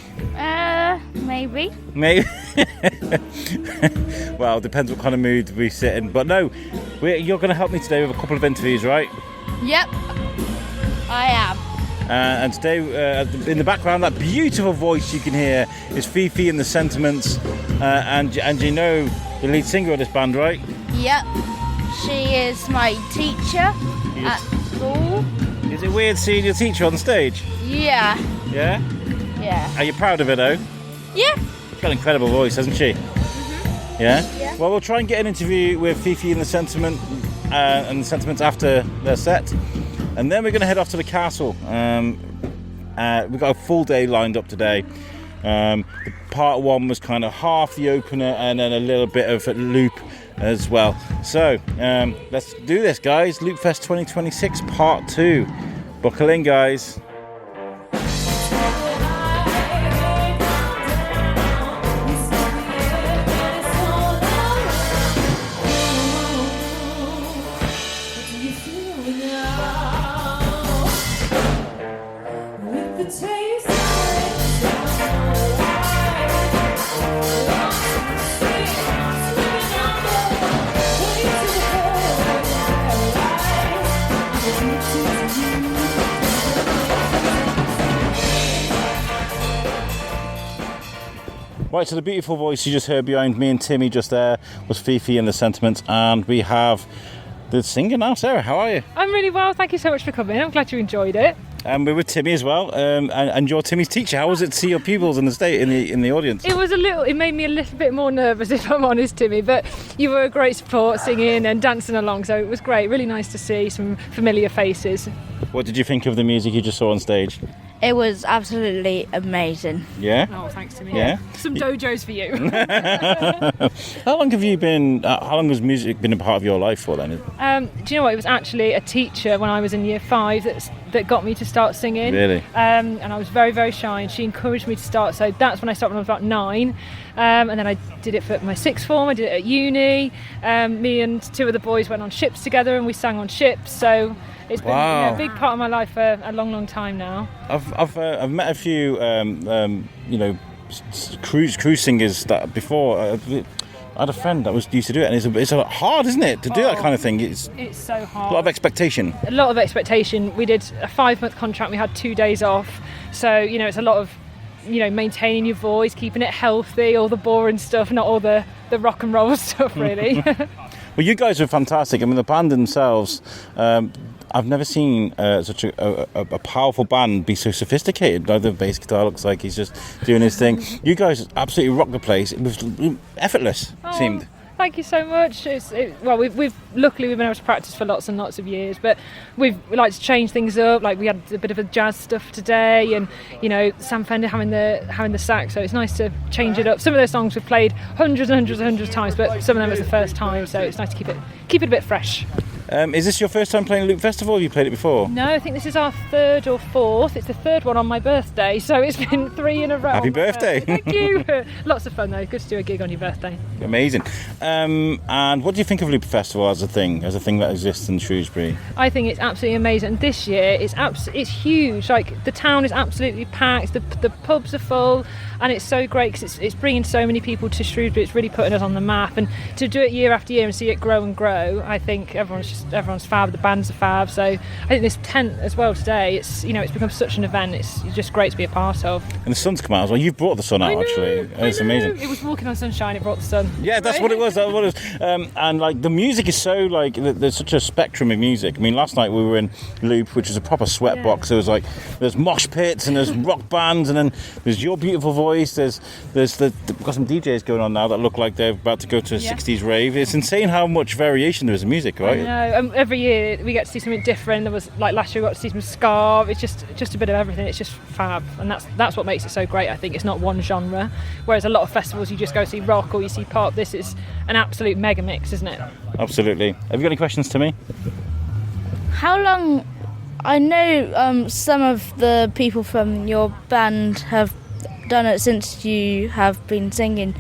Maybe. Maybe. Well, depends what kind of mood we sit in. But no, you're going to help me today with a couple of interviews, right? Yep, I am. And today, in the background, that beautiful voice you can hear is FeeFee and the Sentiments. And you know the lead singer of this band, right? Yep. She is my teacher at school. Is it weird seeing your teacher on stage? Yeah. Yeah? Yeah. Are you proud of her, though? Yeah. She's got an incredible voice, hasn't she? Yeah? Yeah. Well, we'll try and get an interview with FeeFee and the Sentiments after their set. And then we're going to head off to the castle. We've got a full day lined up today. The part one was kind of half the opener and then a little bit of a loop as well. So let's do this, guys. Loopfest 2026 part 2. Buckle in, guys. Right, so the beautiful voice you just heard behind me and Timmy just there was FeeFee and the Sentiments, and we have the singer now. Sarah, how are you? I'm really well, thank you so much for coming. I'm glad you enjoyed it. And we're with Timmy as well, and you're Timmy's teacher. How was it to see your pupils in the audience? It made me a little bit more nervous, if I'm honest, Timmy, but you were a great support, singing and dancing along, so it was great. Really nice to see some familiar faces. What did you think of the music you just saw on stage? It was absolutely amazing. Yeah? Oh, thanks, Timmy. Yeah? Some dojos for you. How long has music been a part of your life for then? Do you know what? It was actually a teacher when I was in year 5 that got me to start singing. Really? And I was very, very shy, and she encouraged me to start. So that's when I started when I was about 9. And then I did it for my 6th form. I did it at uni. Me and 2 of the boys went on ships together, and we sang on ships. So it's been a big part of my life for a long, long time now. I've met a few cruise singers that before. I had a friend that used to do it, and it's a lot hard, isn't it, to do that kind of thing? It's so hard. A lot of expectation. A lot of expectation. We did a 5-month contract. We had 2 days off, so it's a lot of maintaining your voice, keeping it healthy, all the boring stuff, not all the rock and roll stuff, really. Well, you guys are fantastic. I mean, the band themselves. I've never seen such a powerful band be so sophisticated. Like the bass guitar looks like he's just doing his thing. You guys absolutely rock the place. It was effortless, seemed. Thank you so much. We've luckily been able to practice for lots and lots of years, but we like to change things up. Like we had a bit of a jazz stuff today, and Sam Fender having the sax. So it's nice to change it up. Some of those songs we've played hundreds of times, but some of them it's the first time. So it's nice to keep it a bit fresh. Is this your first time playing Loop Festival, or have you played it before? No, I think this is our 3rd or 4th. It's the 3rd one on my birthday, so it's been 3 in a row. Happy birthday. Thank you. Lots of fun though, good to do a gig on your birthday. Amazing. And what do you think of Loop Festival as a thing that exists in Shrewsbury? I think it's absolutely amazing. This year it's huge. Like the town is absolutely packed, the pubs are full, and it's so great because it's bringing so many people to Shrewsbury. It's really putting us on the map, and to do it year after year and see it grow and grow, I think everyone's fab. The bands are fab. So I think this tent as well today, it's become such an event. It's just great to be a part of. And the sun's come out as well. You've brought the sun out actually. It's amazing. It was walking on sunshine. It brought the sun. Yeah, that's what it was. And like the music is so like there's such a spectrum of music. I mean, last night we were in Loop, which is a proper sweat box. There was there's mosh pits and there's rock bands, and then there's your beautiful voice. We've got some DJs going on now that look like they're about to go to a 60s rave. It's insane how much variation there is in music, right? I know. Every year we get to see something different. There was last year we got to see some ska. It's just a bit of everything. It's just fab, and that's what makes it so great. I think it's not one genre, whereas a lot of festivals you just go see rock or you see pop. This is an absolute mega mix, isn't it? Absolutely. Have you got any questions to me? How long? I know some of the people from your band have done it since you have been singing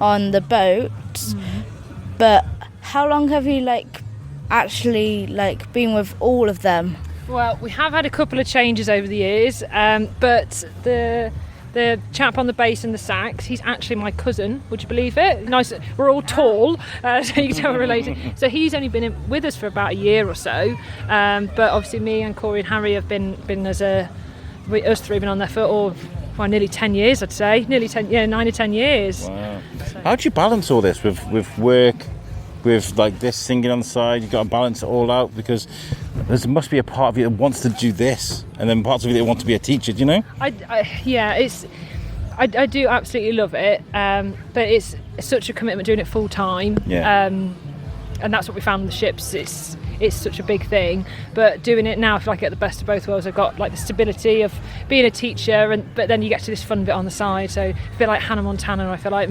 on the boat, but how long have you actually been with all of them? Well, we have had a couple of changes over the years, but the chap on the bass and the sax, he's actually my cousin, would you believe it? Nice, we're all tall, so you can tell we're related. So he's only been with us for about a year or so, but obviously me and Corey and Harry have been as a us three have been on there for nearly 10 years, I'd say. 9 or 10 years. Wow. How do you balance all this with work, with like this singing on the side? You've got to balance it all out, because there must be a part of you that wants to do this, and then parts of you that want to be a teacher, do you know? I do absolutely love it, but it's such a commitment doing it full time. Yeah. And that's what we found on the ships. It's such a big thing, but doing it now, I feel like I get the best of both worlds. I've got like the stability of being a teacher, but then you get to this fun bit on the side. So a bit like Hannah Montana, I feel like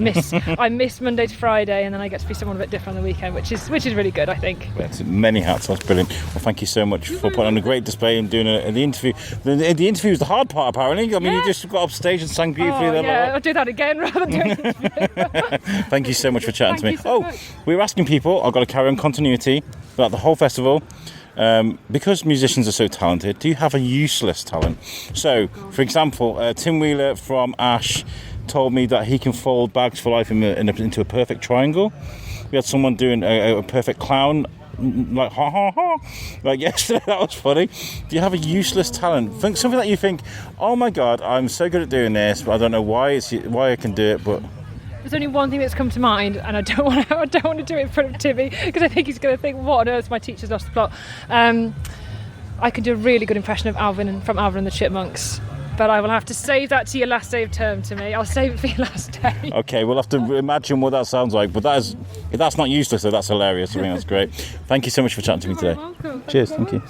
I miss Monday to Friday, and then I get to be someone a bit different on the weekend, which is really good, I think. That's many hats. That's brilliant. Well, thank you so much for putting on a great display and doing the interview. The interview was the hard part, apparently. I mean, you just got up stage and sang beautifully. I'll do that again rather than doing it. Thank you so much for chatting to me. So much. We were asking people, I've got to carry on continuity throughout the whole festival. Because musicians are so talented, do you have a useless talent? So, for example, Tim Wheeler from Ash told me that he can fold Bags for Life into a perfect triangle. We had someone doing a perfect clown, like ha ha ha, like yesterday. That was funny. Do you have a useless talent? Think something that you think, oh my god, I'm so good at doing this, but I don't know why I can do it, but. There's only one thing that's come to mind, and I don't want to do it in front of Timmy, because I think he's going to think, what on earth, my teacher's lost the plot. I can do a really good impression of Alvin from Alvin and the Chipmunks, but I will have to save that to your last day of term, Timmy. I'll save it for your last day. Okay, we'll have to imagine what that sounds like, but if that's not useless, though, that's hilarious. I think that's great. Thank you so much for chatting to me today. Welcome. Cheers, thank you.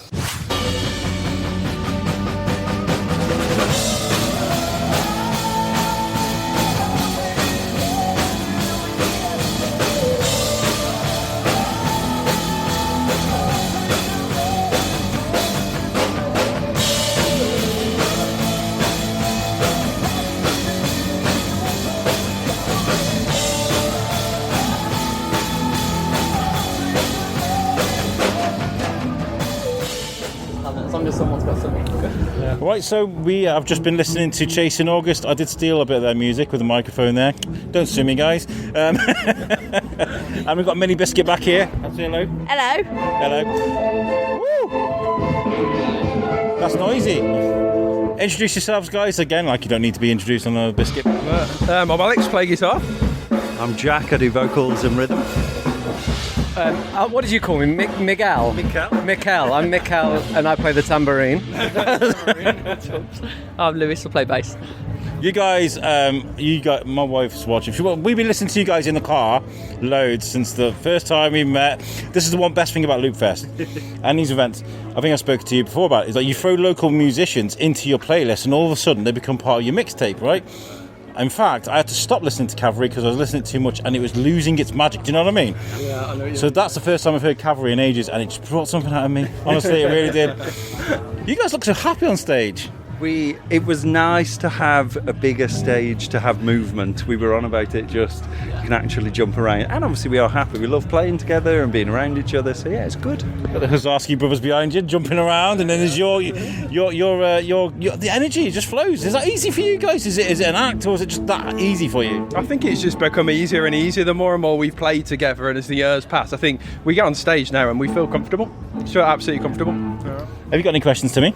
Right, so we have just been listening to Chasing August. I did steal a bit of their music with the microphone there. Don't sue me, guys. And we've got Mini Biscuit back here. Say hello. Hello. Hello. Woo! That's noisy. Introduce yourselves, guys. Again, like you don't need to be introduced on a biscuit. I'm Alex, play guitar. I'm Jack, I do vocals and rhythm. What did you call me? Miguel? Mikel. I'm Mikel, and I play the tambourine. I'm Lewis, I play bass. You guys, my wife's watching. We've been listening to you guys in the car loads since the first time we met. This is the one best thing about Loopfest and these events. I think I spoke to you before about it. Is like you throw local musicians into your playlist, and all of a sudden they become part of your mixtape, right? In fact, I had to stop listening to Cavalry because I was listening too much and it was losing its magic. Do you know what I mean? Yeah, I know. So that's the first time I've heard Cavalry in ages, and it just brought something out of me. Honestly, it really did. You guys look so happy on stage. It was nice to have a bigger stage, to have movement. We were on about it, just you can actually jump around, and obviously we are happy. We love playing together and being around each other, so yeah, it's good. Got the Huzarski brothers behind you, jumping around, and then there's your the energy just flows. Is that easy for you guys? Is it an act, or is it just that easy for you? I think it's just become easier and easier the more and more we've played together, and as the years pass, I think we get on stage now and we feel comfortable. So absolutely comfortable. Have you got any questions to me?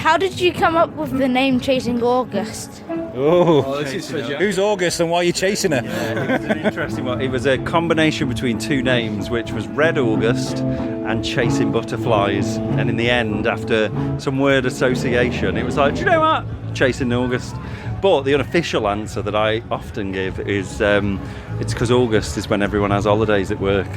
How did you come up with the name Chasing August? Oh, this is for Jack. Who's August and why are you chasing her? Yeah, it was an interesting one. It was a combination between two names, which was Red August and Chasing Butterflies. And in the end, after some word association, it was like, do you know what? Chasing August. But the unofficial answer that I often give is it's because August is when everyone has holidays at work.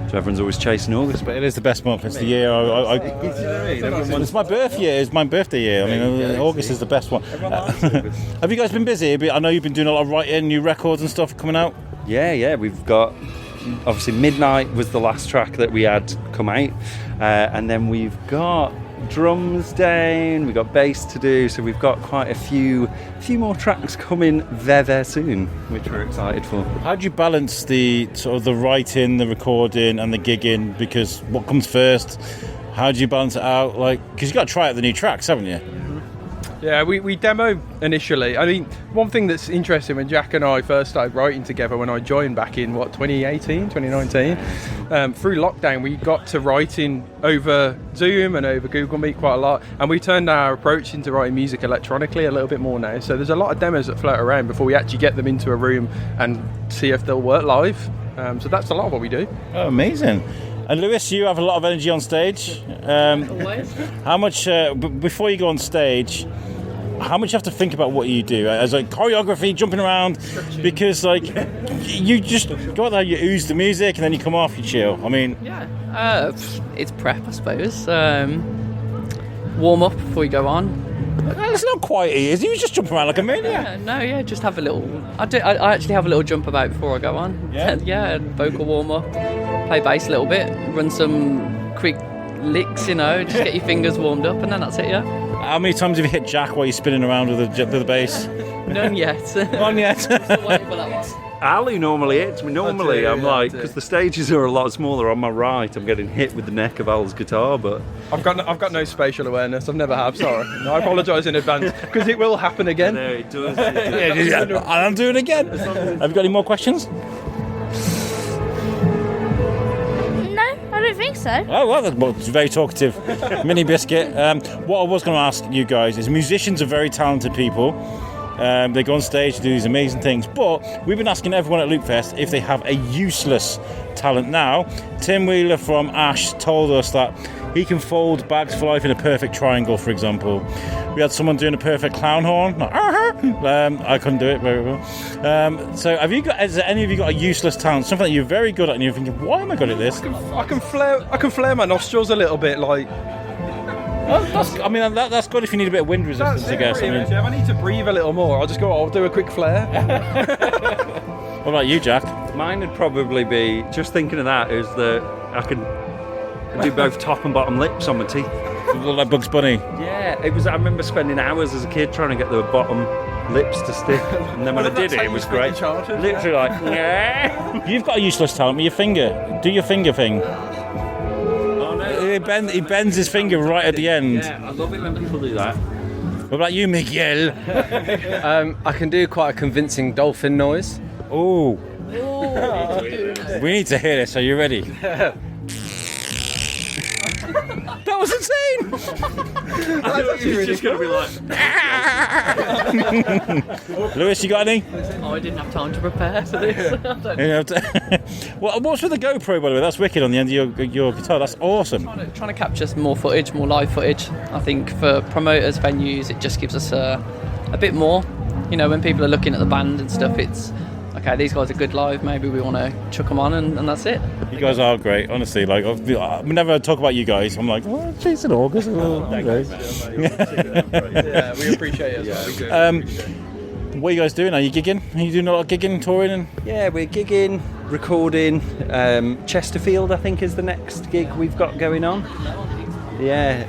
So everyone's always chasing August. But it is the best month. It's the year. It's my birth year. It's my birthday year. I mean, August is the best one. Have you guys been busy? I know you've been doing a lot of writing, new records and stuff coming out. Yeah. We've got, obviously, Midnight was the last track that we had come out. And then we've got drums down, we've got bass to do, so we've got quite a few more tracks coming very soon, which we're excited for. How do you balance the sort of the writing, the recording and the gigging? Because what comes first? How do you balance it out? Like, because you've got to try out the new tracks, haven't you? Yeah, we demo initially. I mean, one thing that's interesting, when Jack and I first started writing together, when I joined back in, 2018, 2019, through lockdown, we got to writing over Zoom and over Google Meet quite a lot, and we turned our approach into writing music electronically a little bit more now. So there's a lot of demos that float around before we actually get them into a room and see if they'll work live. So that's a lot of what we do. Oh, amazing. And Lewis, you have a lot of energy on stage. Always. How much, before you go on stage, how much you have to think about what you do? As like choreography, jumping around, because like you just go out there, you ooze the music, and then you come off, you chill. I mean, It's prep, I suppose. Warm up before you go on. It's not quite easy. You just jump around like a maniac. Just have a little. I actually have a little jump about before I go on. Yeah, vocal warm up, play bass a little bit, run some quick licks, just get your fingers warmed up, and then that's it. Yeah. How many times have you hit Jack while you're spinning around with the bass? None yet. None yet. Ali normally hits me. Normally, I do, I'm yeah, like, I do. because the stages are a lot smaller on my right, I'm getting hit with the neck of Al's guitar, but I've got no spatial awareness. I've never have. Sorry. No, I apologise in advance because it will happen again. no, it does. I'll do it again. Have you got any more questions? No, I don't think so. Oh, well, that's very talkative. Mini Biscuit. What I was going to ask you guys is, musicians are very talented people. They go on stage to do these amazing things, but we've been asking everyone at Loopfest if they have a useless talent. Now, Tim Wheeler from Ash told us that he can fold bags for life in a perfect triangle, for example. We had someone doing a perfect clown horn. I couldn't do it very well. So has any of you got a useless talent, something that you're very good at and you're thinking, why am I good at this? I can flare my nostrils a little bit, like. That's good if you need a bit of wind resistance, I guess. If I need to breathe a little more, I'll do a quick flare. What about you, Jack? Mine would probably be, just thinking of that, is that I can do both top and bottom lips on my teeth. Look like Bugs Bunny. Yeah, I remember spending hours as a kid trying to get the bottom lips to stick, and then when I did it was great. Literally like, yeah. You've got a useless talent with your finger. Do your finger thing. He bends his finger right at the end. Yeah, I love it when people do that. What about you, Miguel? I can do quite a convincing dolphin noise. Oh. We need to hear this. Are you ready? That was insane! I thought you were just going to be like... Lewis, you got any? Oh, I didn't have time to prepare for this. What's with the GoPro, by the way? That's wicked on the end of your guitar. That's awesome. Trying to capture some more footage, more live footage. I think for promoters, venues, it just gives us a bit more. When people are looking at the band and stuff, it's okay, these guys are good live, maybe we want to chuck them on, and that's it. You guys are great, honestly. Like, whenever I talk about you guys, I'm like, oh, Jason August. Yeah, we appreciate it as well. What are you guys doing? Are you gigging? Are you doing a lot of gigging, touring? Yeah, we're gigging, recording. Chesterfield, I think, is the next gig we've got going on. Yeah,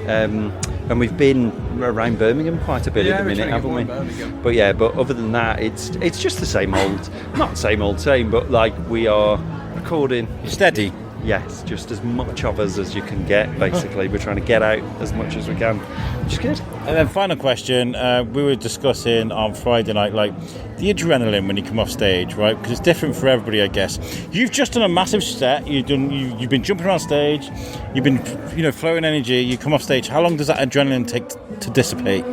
and we've been around Birmingham quite a bit at the minute, haven't we? But other than that, it's just the same old, not same, but like we are recording. Steady? Yes, just as much of us as you can get, basically. We're trying to get out as much as we can, which is good. And then final question, we were discussing on Friday night, like, the adrenaline when you come off stage, right? Because it's different for everybody, I guess. You've just done a massive set, you've been jumping around stage, you've been, flowing energy, you come off stage. How long does that adrenaline take to dissipate?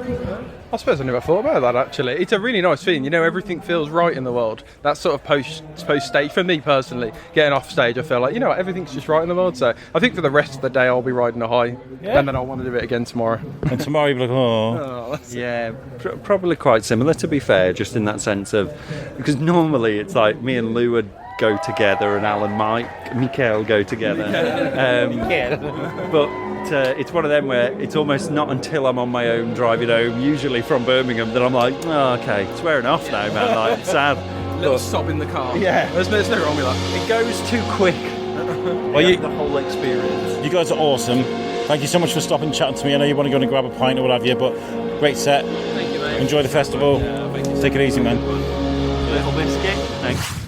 I suppose I never thought about that, actually. It's a really nice feeling. Everything feels right in the world. That's sort of post-stage, for me personally. Getting off stage, I feel like, everything's just right in the world. So I think for the rest of the day, I'll be riding a high. Yeah. And then I'll want to do it again tomorrow. And tomorrow you'll be like, oh. Yeah, probably quite similar, to be fair, just in that sense of... Because normally it's like me and Lou would go together and Al and Mikael go together. But... it's one of them where it's almost not until I'm on my own driving home, usually from Birmingham, that I'm like, oh, okay, it's wearing off now, man. Like, it's sad. Little sob in the car. Yeah. There's nothing wrong with that. It goes too quick. Well, the whole experience. You guys are awesome. Thank you so much for stopping and chatting to me. I know you want to go and grab a pint or what have you, but great set. Thank you, mate. Enjoy the festival. Yeah, thank you. Take it easy, man. Little biscuit. Thanks.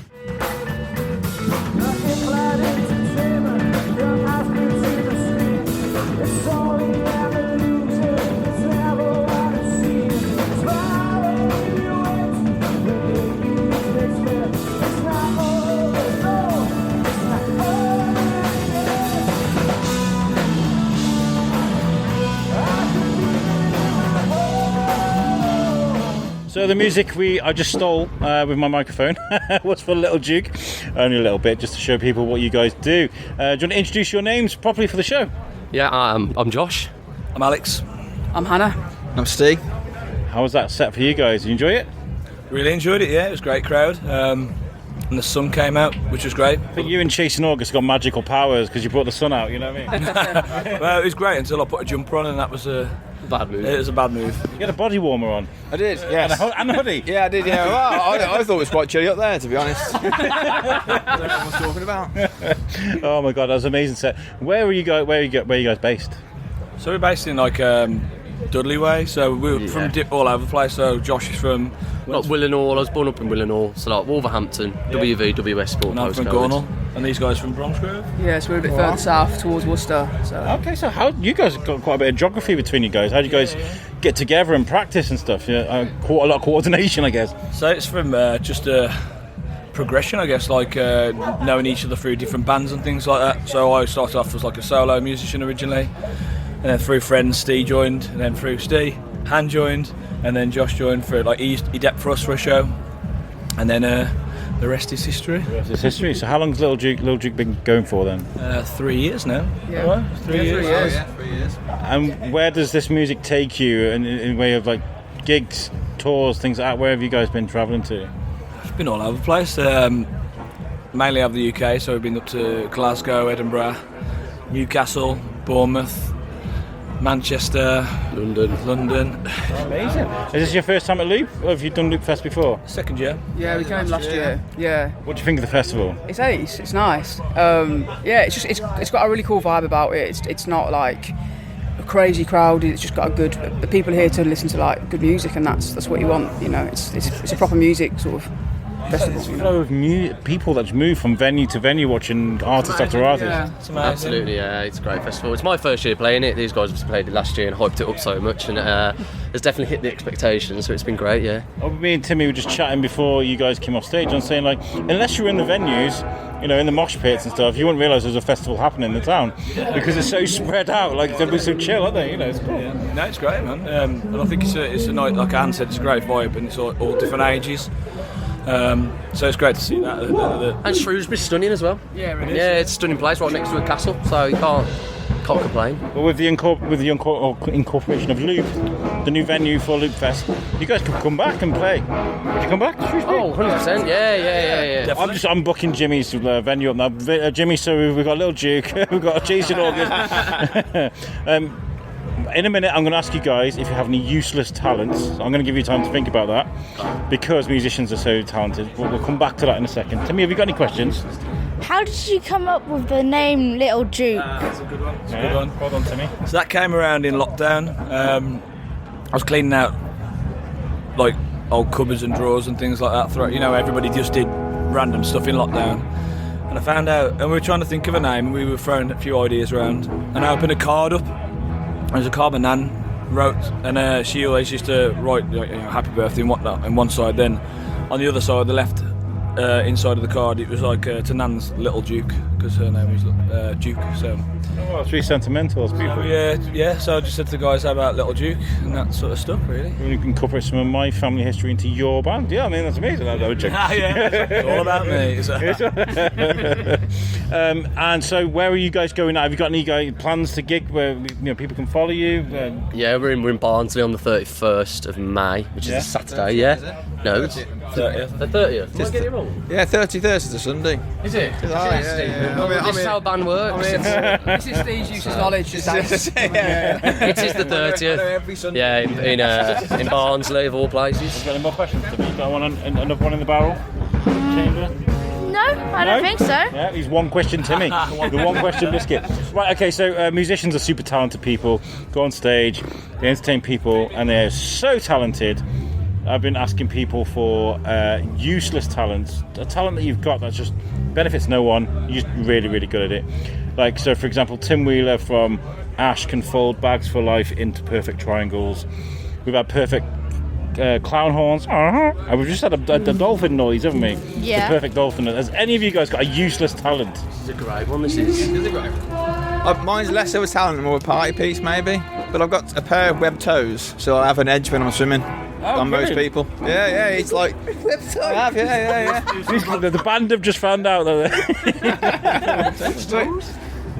So the music I just stole with my microphone was for Little Juke, only a little bit, just to show people what you guys do. Do you want to introduce your names properly for the show? Yeah, I'm Josh. I'm Alex. I'm Hannah. I'm Steve. How was that set for you guys? Did you enjoy it? Really enjoyed it, yeah. It was a great crowd. And the sun came out, which was great. I think you and Chasing August got magical powers because you brought the sun out, you know what I mean? Well, it was great until I put a jumper on, and that was a bad move. It was a bad move. You had a body warmer on. I did, yes. And a hoodie. Yeah, I did, yeah. Well, I thought it was quite chilly up there, to be honest. I don't know what I was talking about. Oh my god, that was an amazing set. Where are you guys based? So we're based in Dudley way, so we're from all over the place. So Josh is from Willenhall. I was born up in Willenhall, so like Wolverhampton, WV, WS Sport. And I'm from Cornwall, and these guys from Bromsgrove. Yeah, so we're a bit further south towards Worcester. So. Okay, so how you guys have got quite a bit of geography between you guys? How do you guys get together and practice and stuff? Yeah, quite a lot of coordination, I guess. So it's from just a progression, I guess, knowing each other through different bands and things like that. So I started off as a solo musician originally. And then through friends, Steve joined, and then through Steve, Han joined, and then Josh joined for he depped for us for a show, and then the rest is history. The rest is history. So how long's Little Juke been going for then? 3 years now. Yeah, well, 3 years. 3 years. 3 years. And where does this music take you in way of gigs, tours, things like that? Where have you guys been travelling to? It's been all over the place. Mainly out of the UK, so we've been up to Glasgow, Edinburgh, Newcastle, Bournemouth, Manchester, London. Amazing. Is this your first time at Loop, or have you done Loopfest before? Second year. Yeah, we came last year. Yeah. What do you think of the festival? It's ace. It's nice. Yeah, it's got a really cool vibe about it. It's not like a crazy crowd. It's just got the people here to listen to good music, and that's what you want. You know, it's a proper music sort of festival. It's a flow of people that just move from venue to venue watching artist after artist. Yeah. It's amazing. Absolutely, yeah, it's a great festival. It's my first year playing it. These guys have played it last year and hyped it up so much, and it's definitely hit the expectations, so it's been great, yeah. Well, me and Timmy were just chatting before you guys came off stage and saying, unless you're in the venues, in the mosh pits and stuff, you wouldn't realise there's a festival happening in the town because it's so spread out, everybody's so chill, aren't they? It's cool. Yeah. No, it's great, man. And I think it's a night, like Anne said, it's a great vibe, and it's all different ages. So it's great to see that. And Shrewsbury's stunning as well. Yeah, it is. Yeah, it's a stunning place right next to a castle, so you can't complain. Well, with the incorporation of Loop, the new venue for Loopfest, you guys could come back and play. Would you come back to Shrewsbury? Oh, 100%. Yeah. I'm booking Jimmy's venue up now. Jimmy, so we've got Little Juke, we've got Chasing August. In a minute, I'm going to ask you guys if you have any useless talents. I'm going to give you time to think about that because musicians are so talented. We'll come back to that in a second. Timmy, have you got any questions? How did you come up with the name Little Juke? That's a good one. Well done, Timmy. So that came around in lockdown. I was cleaning out old cupboards and drawers and things like that. Everybody just did random stuff in lockdown. And I found out, and we were trying to think of a name, and we were throwing a few ideas around. And I opened a card up. There's a card my nan wrote, and she always used to write happy birthday and whatnot on one side. Then on the other side, the left inside of the card, it was to Nan's Little Juke because her name was Juke. So it's really sentimental. It's beautiful. Yeah. So I just said to the guys, "How about Little Juke?" and that sort of stuff, really. You can incorporate some of my family history into your band. Yeah, I mean that's amazing. That would it's all about me. And so, where are you guys going now? Have you got any plans to gig where people can follow you? Yeah, we're in Barnsley on the 31st of May, which is a Saturday. Yeah. No, it's 30th. The 30th. Did I get it wrong? Yeah, 31st is a Sunday. Is it? This is how a band works. This is Steve's use of knowledge. It is the 30th. Every Sunday. Yeah, in Barnsley of all places. Have you got any more questions to me? Got another one in the barrel? Chamber? No, I don't think so. Yeah, he's one question Timmy. The one question biscuit. Right, okay, so musicians are super talented people. Go on stage, they entertain people, and they're so talented. I've been asking people for useless talents, a talent that you've got that just benefits no one. You're just really, really good at it. So for example, Tim Wheeler from Ash can fold bags for life into perfect triangles. We've had perfect clown horns. And we've just had a dolphin noise, haven't we? Yeah. The perfect dolphin. Has any of you guys got a useless talent? This is a great one. This is a great one. Mine's less of a talent, more a party piece maybe. But I've got a pair of webbed toes, so I have an edge when I'm swimming. on most people. Yeah, it's like I have, yeah. The band have just found out that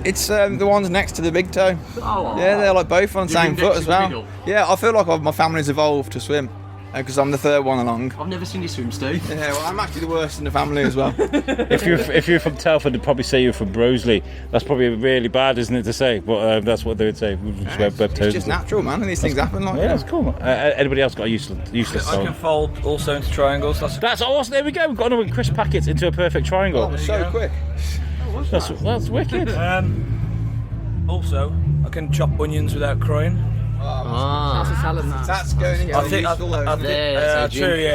It's the ones next to the big toe. Yeah, they're like both on the same foot as well. Yeah, I feel like my family's evolved to swim because I'm the third one along. I've never seen you swim, Steve. Yeah, well, I'm actually the worst in the family as well. if you're from Telford, they'd probably say you're from Broseley. That's probably really bad, isn't it, to say? But that's what they would say. It's just natural, man, and these things happen like that's cool. Anybody else got a useless I song? can fold also into triangles. That's awesome. There we go. We've got another crisp packets into a perfect triangle. Oh, so quick. That's wicked. Also, I can chop onions without crying. That's a salad, That's going into I think,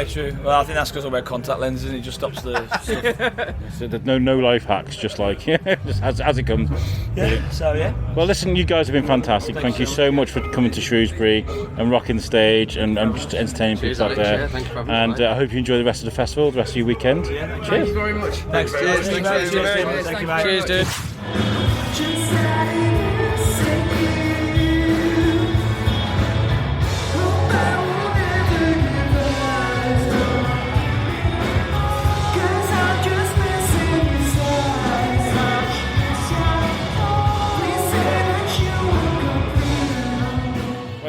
true. Well, I think that's because I wear contact lenses and it just stops the stuff. So there's no life hacks, just like just as it comes. Yeah. So yeah. Well, listen, you guys have been fantastic. Thank you so much for coming to Shrewsbury and rocking the stage and just entertaining people out there. Thank you for having And I hope you enjoy the rest of the festival, the rest of your weekend. Cheers. Thank you very much. Thanks, cheers. Thank you, mate. Cheers, dude.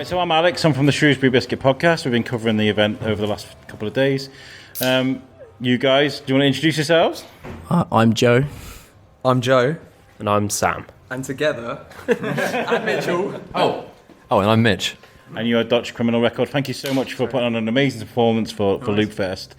So I'm Alex, I'm from the Shrewsbury Biscuit podcast. We've been covering the event over the last couple of days. You guys, do you want to introduce yourselves? I'm Joe. I'm Joe. And I'm Sam. And together, I'm Mitchell. Oh, and I'm Mitch. And you're Dutch Criminal Record. Thank you so much for putting on an amazing performance for Loopfest.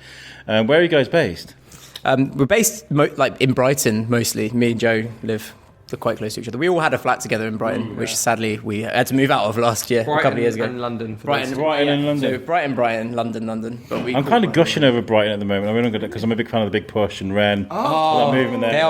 Where are you guys based? We're based in Brighton mostly. Me and Joe live quite close to each other. We all had a flat together in Brighton, which sadly we had to move out of last year, a couple of years ago. And London. Brighton and London. So Brighton, London. But I'm kind of gushing over Brighton at the moment. I'm really because I'm a big fan of the Big Push and Ren. Oh, that movement there. They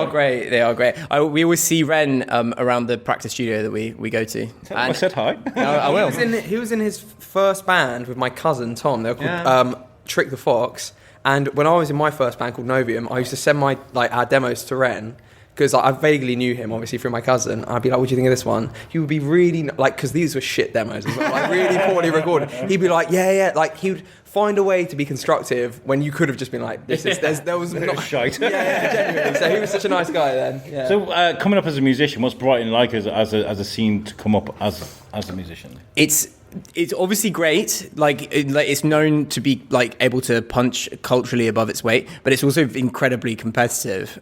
are great. We always see Ren around the practice studio that we go to. I said hi. I will. He was in his first band with my cousin Tom. They were called Trick the Fox. And when I was in my first band called Novium, I used to send our demos to Ren. Because I vaguely knew him, obviously, through my cousin. I'd be like, what do you think of this one? He would be really, because these were shit demos as well, really poorly recorded. He'd be like, yeah, he would find a way to be constructive when you could have just been like, there was not... shite. Yeah, genuinely. So he was such a nice guy then. Yeah. So coming up as a musician, what's Brighton like as a scene to come up as a musician? It's obviously great. It's known to be able to punch culturally above its weight, but it's also incredibly competitive,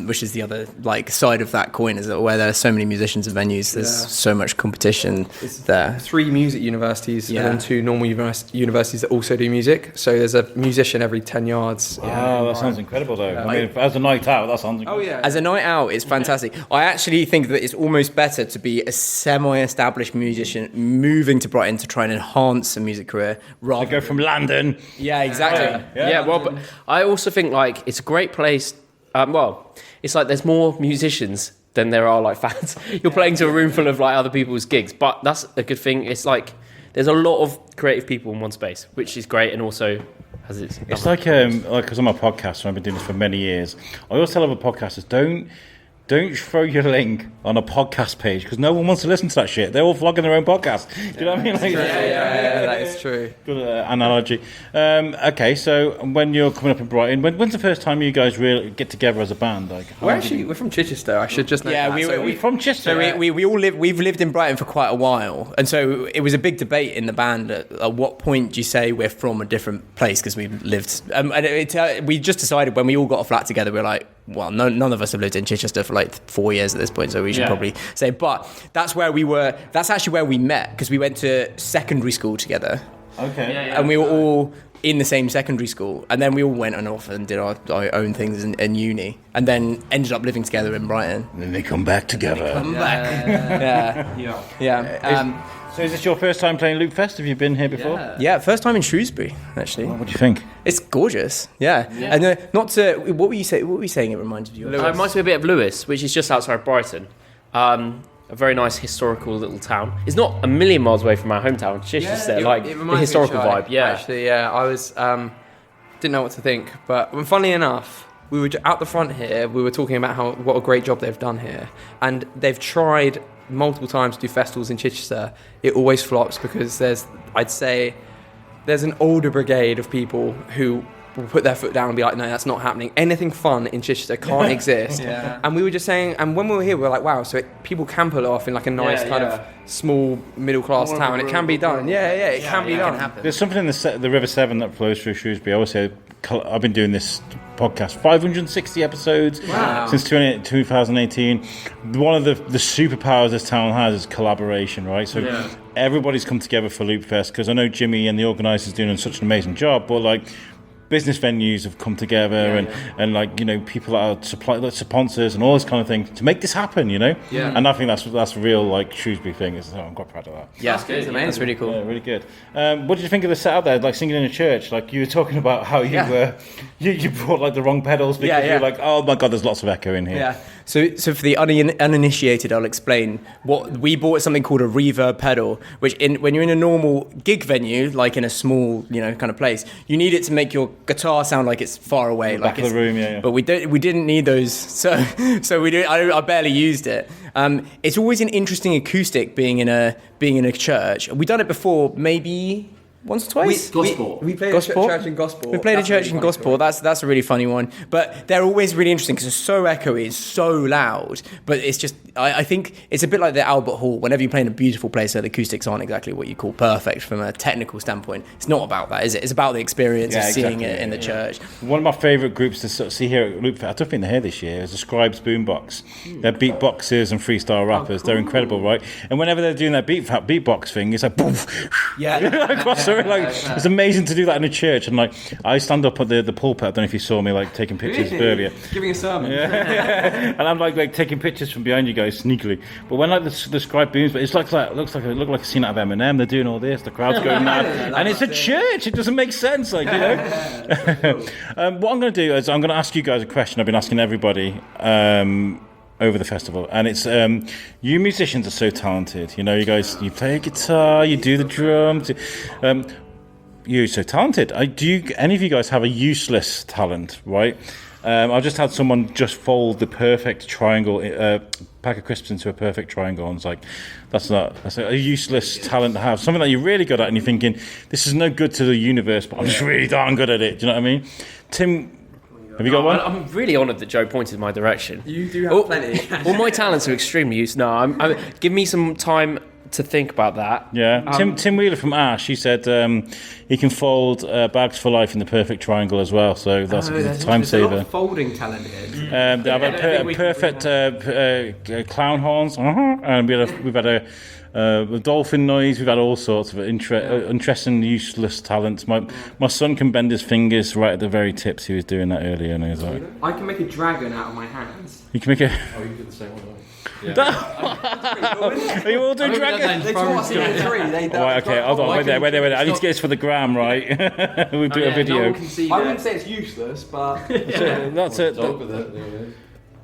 which is the other side of that coin. Is that where there are so many musicians and venues, there's so much competition there. 3 music universities and then 2 normal universities that also do music. So there's a musician every 10 yards. That sounds incredible, though. I mean, as a night out, that sounds incredible. Oh yeah. As a night out, it's fantastic. I actually think that it's almost better to be a semi-established musician moving to Brighton to try and enhance a music career rather go from London. Yeah, exactly. But I also think it's a great place. It's there's more musicians than there are fans. You're playing to a room full of other people's gigs, but that's a good thing. It's there's a lot of creative people in one space, which is great, and also has its. It's because I'm a podcaster and I've been doing this for many years. I always tell other podcasters, don't throw your link on a podcast page because no one wants to listen to that shit. They're all vlogging their own podcast. Do you know what I mean? That is true. Good analogy. Okay, so when you're coming up in Brighton, when's the first time you guys really get together as a band? We're from Chichester. I should just know. Yeah, we're from Chichester. So we've lived in Brighton for quite a while, and so it was a big debate in the band. At what point do you say we're from a different place because we've lived? And we just decided when we all got a flat together, we're like, well, none of us have lived in Chichester for 4 years at this point, so we should probably say. But that's where we were. That's actually where we met because we went to secondary school together. Okay. And we were all in the same secondary school, and then we all went off and did our own things in uni, and then ended up living together in Brighton. And then they come back together. So is this your first time playing Loopfest? Have you been here before? Yeah, first time in Shrewsbury, actually. What do you think? It's gorgeous. Yeah. And what were you saying? It reminded you of? It reminds me a bit of Lewes, which is just outside Brighton. A very nice historical little town. It's not a million miles away from our hometown, Chichester. It the historical vibe. Yeah. Actually, I was didn't know what to think, but funnily enough, we were out the front here. We were talking about what a great job they've done here, and they've tried multiple times to do festivals in Chichester. It always flops because there's there's an older brigade of people who will put their foot down and be like, no, that's not happening. Anything fun in Chichester can't exist. Yeah. And we were just saying, and when we were here, we were like, wow, so people can pull it off in like a nice kind of small middle class town. It can be done. It can be done. There's something in the River Severn that flows through Shrewsbury. I always say, I've been doing this podcast 560 episodes since 2018. One of the superpowers this town has is collaboration, right? So everybody's come together for Loopfest, because I know Jimmy and the organisers doing such an amazing job, but like business venues have come together and like, you know, people that are sponsors and all this kind of thing to make this happen, you know. And I think that's a real like Shrewsbury thing. I'm quite proud of that. That's good. That's really cool. Yeah, really good. What did you think of the setup there, like singing in a church? Like you were talking about how you brought like the wrong pedals because you're like, oh my god, there's lots of echo in here. So for the uninitiated, I'll explain. What we bought is something called a reverb pedal, which when you're in a normal gig venue, like in a small, you know, kind of place, you need it to make your guitar sound like it's far away, like back of the room. But we didn't need those, so I barely used it. It's always an interesting acoustic being in a church. We've done it before, maybe once or twice. We played a church in Gosport. We played a church in Gosport. That's a really funny one. But they're always really interesting because it's so echoey, it's so loud. But it's just, I think it's a bit like the Albert Hall. Whenever you play in a beautiful place where the acoustics aren't exactly what you call perfect from a technical standpoint, it's not about that, is it? It's about the experience of seeing it in the church. One of my favourite groups to sort of see here at Loopfest, I don't think they're here this year, is the Scribes Boombox. They're beatboxers and freestyle rappers. They're incredible, right? And whenever they're doing their beatbox thing, it's like poof. It's amazing to do that in a church. And like, I stand up at the pulpit. I don't know if you saw me like taking pictures earlier, giving a sermon. And I'm like taking pictures from behind you guys sneakily. But when like the scribe booms, but it's like it looks like a scene out of Eminem. They're doing all this, the crowd's going mad, and it's a church. It doesn't make sense, like, you know. What I'm going to do is I'm going to ask you guys a question I've been asking everybody over the festival, and it's you musicians are so talented. You know, you guys, you play guitar, you do the drums. You're so talented. Do any of you guys have a useless talent, right? I've just had someone just fold the perfect triangle, pack of crisps into a perfect triangle, and it's like, that's a useless talent to have. Something that you're really good at, and you're thinking, this is no good to the universe, but I'm just really darn good at it. Do you know what I mean? Tim, have you got one? I'm really honoured that Joe pointed in my direction. You do have plenty. All my talents are extremely useful. No, give me some time to think about that. Yeah, Tim Wheeler from Ash, he said he can fold bags for life in the perfect triangle as well, so that's a time saver. A lot of folding talent here. I've had perfect clown horns, and we've had a dolphin noise. We've had all sorts of interesting, useless talents. My son can bend his fingers right at the very tips. He was doing that earlier, and he was like, I can make a dragon out of my hands. You can make a... Oh, you did the same one. Yeah. Are you all doing dragons? They taught us in three. Right, okay, hold on, wait there. I need to get this for the gram, right? We'll do a video. No one can see I wouldn't say it's useless, but that's it. So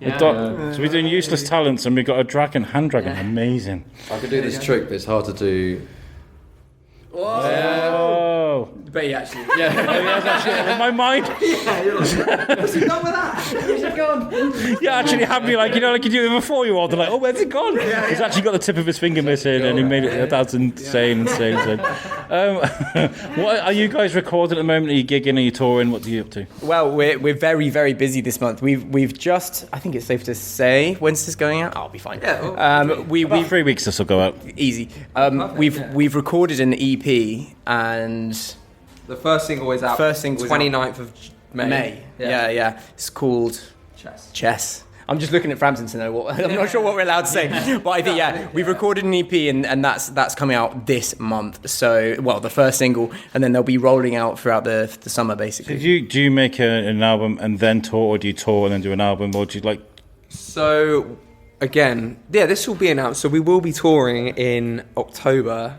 we're doing useless talents, and we've got a hand dragon. Amazing. I could do this trick, but it's hard to do. Whoa! But actually, in my mind. What's he done with that? Where's it gone? Yeah, actually had me like you do with a 4-year-old. They're like, oh, where's it gone? He's actually got the tip of his finger missing, and he made it. That's insane. What are you guys recording at the moment? Are you gigging? Are you touring? What are you up to? Well, we're very, very busy this month. We've just, I think it's safe to say, when's this going out? I'll be fine. About 3 weeks this will go out. Easy. We've recorded an EP, and the first single is out. 29th of May. Yeah. It's called Chess. I'm just looking at Frampton to know what. I'm not sure what we're allowed to say, but I think we've recorded an EP, and that's coming out this month. So, the first single, and then they'll be rolling out throughout the summer, basically. So do you make an album and then tour, or do you tour and then do an album, or do you like? So, again, this will be announced. So we will be touring in October.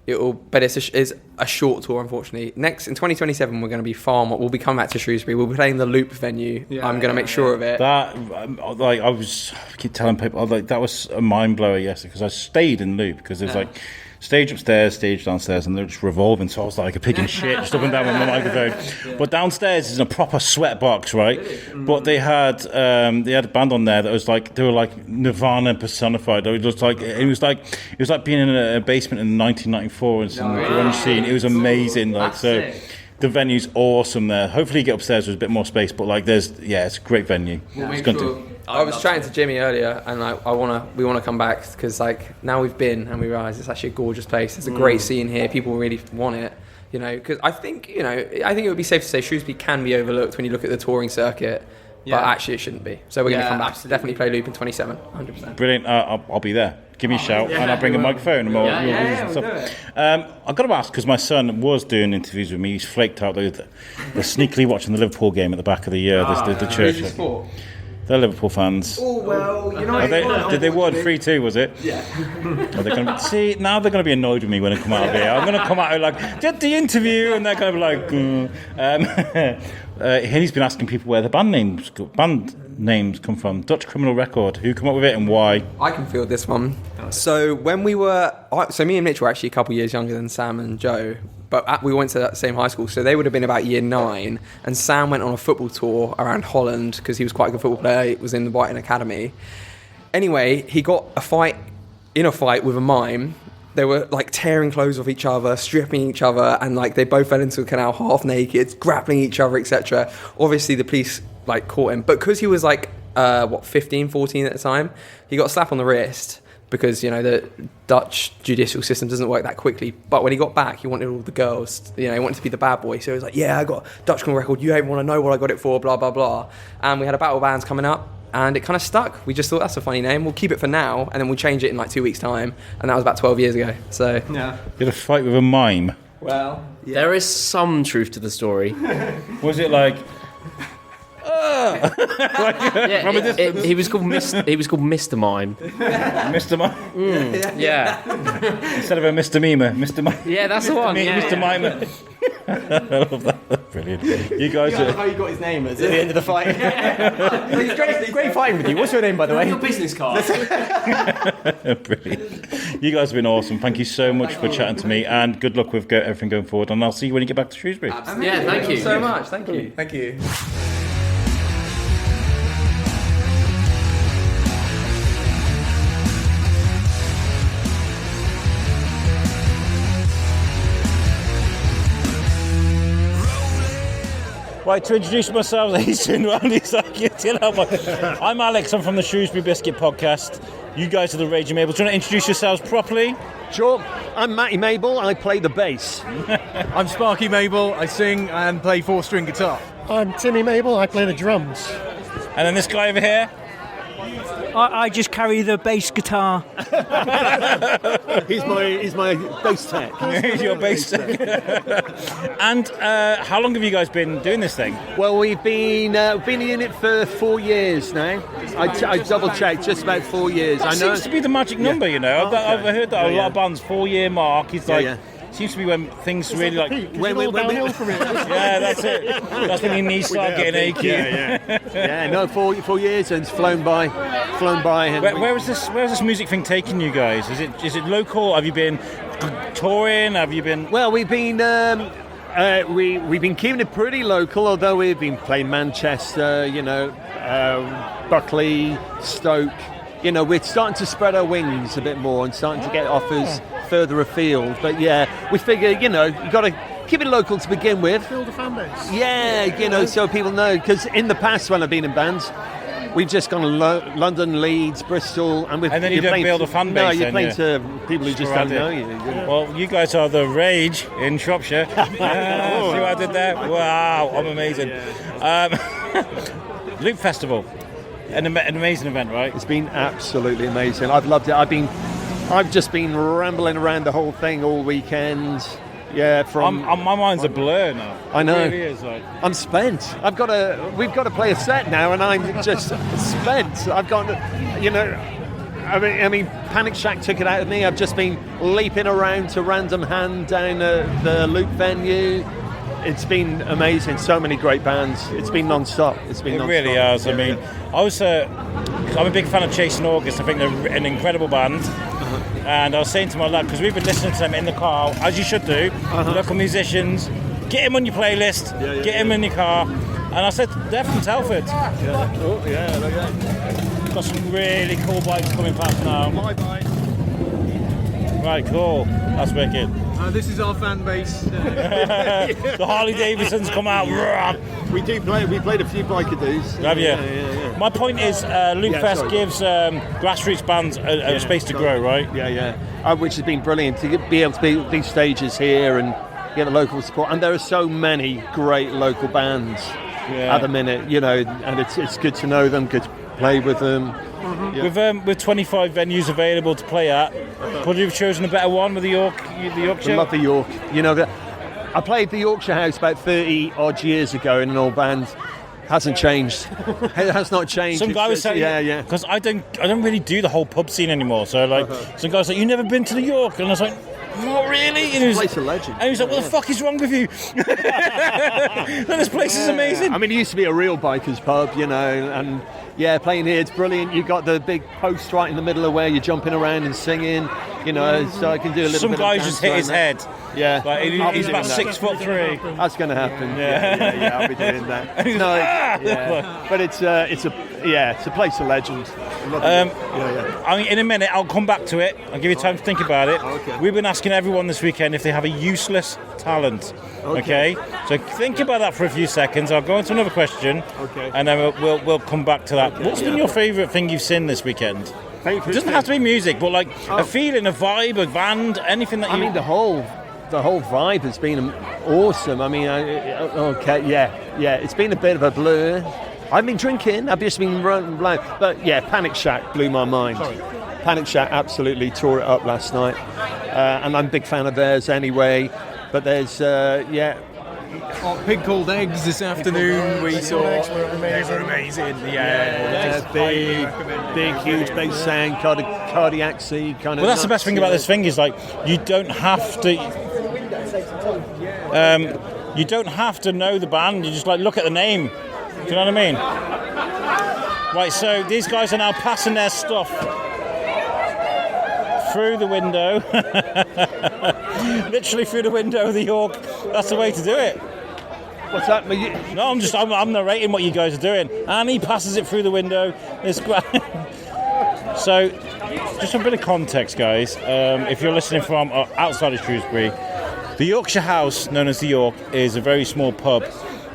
But it's a short tour, unfortunately. Next in 2027, we're going to be we'll be coming back to Shrewsbury. We'll be playing the Loop venue. I'm going to make sure of it. That I keep telling people, that was a mind blower yesterday, because I stayed in Loop because there's Stage upstairs, stage downstairs, and they're just revolving. So I was like a pig in shit, just up and down with my microphone. But downstairs is a proper sweat box, right? But they had a band on there that was like, they were like Nirvana personified. It was like being in a basement in 1994 and some grunge scene. It was amazing. Like so. The venue's awesome there. Hopefully you get upstairs with a bit more space, but like it's a great venue. I was chatting to Jimmy earlier, and like we wanna come back because like now we've been and we realise it's actually a gorgeous place. There's a great scene here. People really want it, you know. Because I think it would be safe to say Shrewsbury can be overlooked when you look at the touring circuit, but actually it shouldn't be. So we're gonna come back. Absolutely. Definitely play Loop in 27, 100%. Brilliant. I'll be there. Give me a shout, and I'll bring a microphone. And we'll do it. I've got to ask, because my son was doing interviews with me. He's flaked out. They're sneakily watching the Liverpool game at the back of the the church. They're Liverpool fans. Oh well, you know. Did they win 3-2? Was it? Yeah. Now they're going to be annoyed with me when I come out of here. I'm going to come out like did the interview, and they're going to be like. He's been asking people where the band names come from. Dutch Criminal Record. Who come up with it and why? I can field this one. So when me and Mitch were actually a couple of years younger than Sam and Joe, but we went to that same high school, so they would have been about year 9, and Sam went on a football tour around Holland because he was quite a good football player. He was in the Brighton Academy. Anyway, he got in a fight with a mime. They were like tearing clothes off each other, stripping each other, and like they both fell into a canal half naked, grappling each other, etc. Obviously the police like caught him, but because he was like 15, 14 at the time, he got a slap on the wrist because the Dutch judicial system doesn't work that quickly. But when he got back, he wanted all the girls, he wanted to be the bad boy. So he was like, yeah, I got Dutch Criminal Record, you don't want to know what I got it for, blah blah blah. And we had a battle of bands coming up, and it kind of stuck. We just thought that's a funny name. We'll keep it for now, and then we'll change it in like 2 weeks' time. And that was about 12 years ago. So You had a fight with a mime. Well, there is some truth to the story. Was it like? He was called Mr. Mime. Mr. Mime. Yeah. Instead of a Mr. Mime, Mr. Mime. Yeah, that's the one. Mr. Mime. I love that. Brilliant. You guys I love how you got his name at the end of the fight. He's great fighting with you. What's your name, by the way? Your business card. Brilliant. You guys have been awesome. Thank you so much for chatting to me, and good luck with everything going forward. And I'll see you when you get back to Shrewsbury. Absolutely. Yeah, thank you so much. Thank you. Thank you. Right, to introduce myself, he's turned around, he's like, I'm Alex, I'm from the Shrewsbury Biscuit podcast. You guys are the Raging Mabels. Do you want to introduce yourselves properly? Sure. I'm Matty Mabel, I play the bass. I'm Sparky Mabel, I sing and play 4-string guitar. I'm Timmy Mabel, I play the drums. And then this guy over here? I just carry the bass guitar. He's my bass tech. He's your bass tech. And how long have you guys been doing this thing? Well, we've been in it for 4 years now. I double checked, just about 4 years. That seems to be the magic number, I've heard that a lot of bands 4 year mark is like. Seems to be when things really like when downhill from it. Yeah, that's it. That's when your knees start getting achy. Yeah. No, 4 years and it's flown by. And where is this music thing taking you guys? Is it local? Have you been touring? Have you been? Well, we've been we've been keeping it pretty local, although we've been playing Manchester, Buckley, Stoke. We're starting to spread our wings a bit more and starting to get offers further afield. But we figure, you've got to keep it local to begin with. Build a fan base. Yeah, so people know. Because in the past, when I've been in bands, we've just gone to London, Leeds, Bristol, and then you don't build a fan base. No, you're playing to people who just don't know you. Well, you guys are the Rage in Shropshire. See what I did there? Wow, I'm amazing. Loop Festival. An amazing event, right? It's been absolutely amazing. I've loved it. I've just been rambling around the whole thing all weekend. Yeah, my mind's a blur now. I know. It really is. I'm spent. We've got to play a set now, and I'm just spent. I've got, I mean, Panic Shack took it out of me. I've just been leaping around to Random Hand down at the Loop venue. It's been amazing. So many great bands. It's been non-stop. It really has. I mean, I'm a big fan of Chasing August. I think they're an incredible band. And I was saying to my lad, because we've been listening to them in the car, as you should do, local musicians, get him on your playlist, get him in your car. And I said, they're from Telford. Yeah. Oh, yeah, look at that. Got some really cool bikes coming past now. My bike. Right, cool. That's wicked. This is our fan base. The Harley Davidsons come out. We played a few biker dudes. Have you? Yeah. My point is, Loopfest gives grassroots bands a space to grow, right? Yeah. Which has been brilliant to be able to be at these stages here and get the local support. And there are so many great local bands at the minute, you know, and it's good to know them, good to play with them. With 25 venues available to play at, would you have chosen a better one with the Yorkshire? I love the York. You know, I played the Yorkshire House about 30 odd years ago in an old band. Hasn't changed. It has not changed. Some guy was saying, because I don't really do the whole pub scene anymore. So like, some guy was like, "You never been to the York?" And I was like, "Not really." And It's a place of legend. And he was like, "What the fuck is wrong with you?" This place is amazing. I mean, it used to be a real bikers pub, you know, and playing here, it's brilliant. You've got the big post right in the middle of where you're jumping around and singing, you know, so I can do a little Some bit guys of just hit his head. Yeah. Like, he's about 6'3". That's going to happen. Yeah, I'll be doing that. But it's a place of legend. I mean, in a minute, I'll come back to it. I'll give you time to think about it. Okay. We've been asking everyone this weekend if they have a useless talent. Okay? So think about that for a few seconds. I'll go on to another question. Okay. And then we'll come back to that. What's been your favourite thing you've seen this weekend? It doesn't have to be music, but like a feeling, a vibe, a band, anything that you... I mean, the whole vibe has been awesome. I mean, it's been a bit of a blur. I've been drinking, I've just been running blind. But Panic Shack blew my mind. Panic Shack absolutely tore it up last night. And I'm a big fan of theirs anyway. But there's, Pig Called Eggs this afternoon. We saw. They were amazing. Big, huge bass sound, cardiac seed kind of. Well, that's the best thing about this thing is like you don't have to. You don't have to know the band. You just like look at the name. Do you know what I mean? Right. So these guys are now passing their stuff through the window. Literally through the window of the York. That's the way to do it. What's that? No, I'm narrating what you guys are doing. And he passes it through the window. So, just a bit of context, guys. If you're listening from outside of Shrewsbury, the Yorkshire House, known as the York, is a very small pub,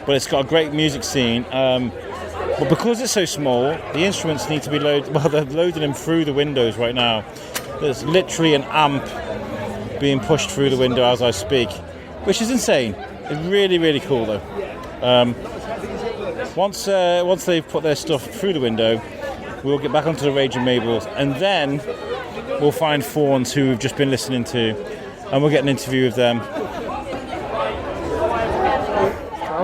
but it's got a great music scene. But because it's so small, the instruments need to be loaded. Well, they're loading them through the windows right now. There's literally an amp being pushed through the window as I speak, which is insane. It's really, really cool, though. Once they've put their stuff through the window, we'll get back onto the Raging Mabels, and then we'll find Foarns, who we've just been listening to, and we'll get an interview with them.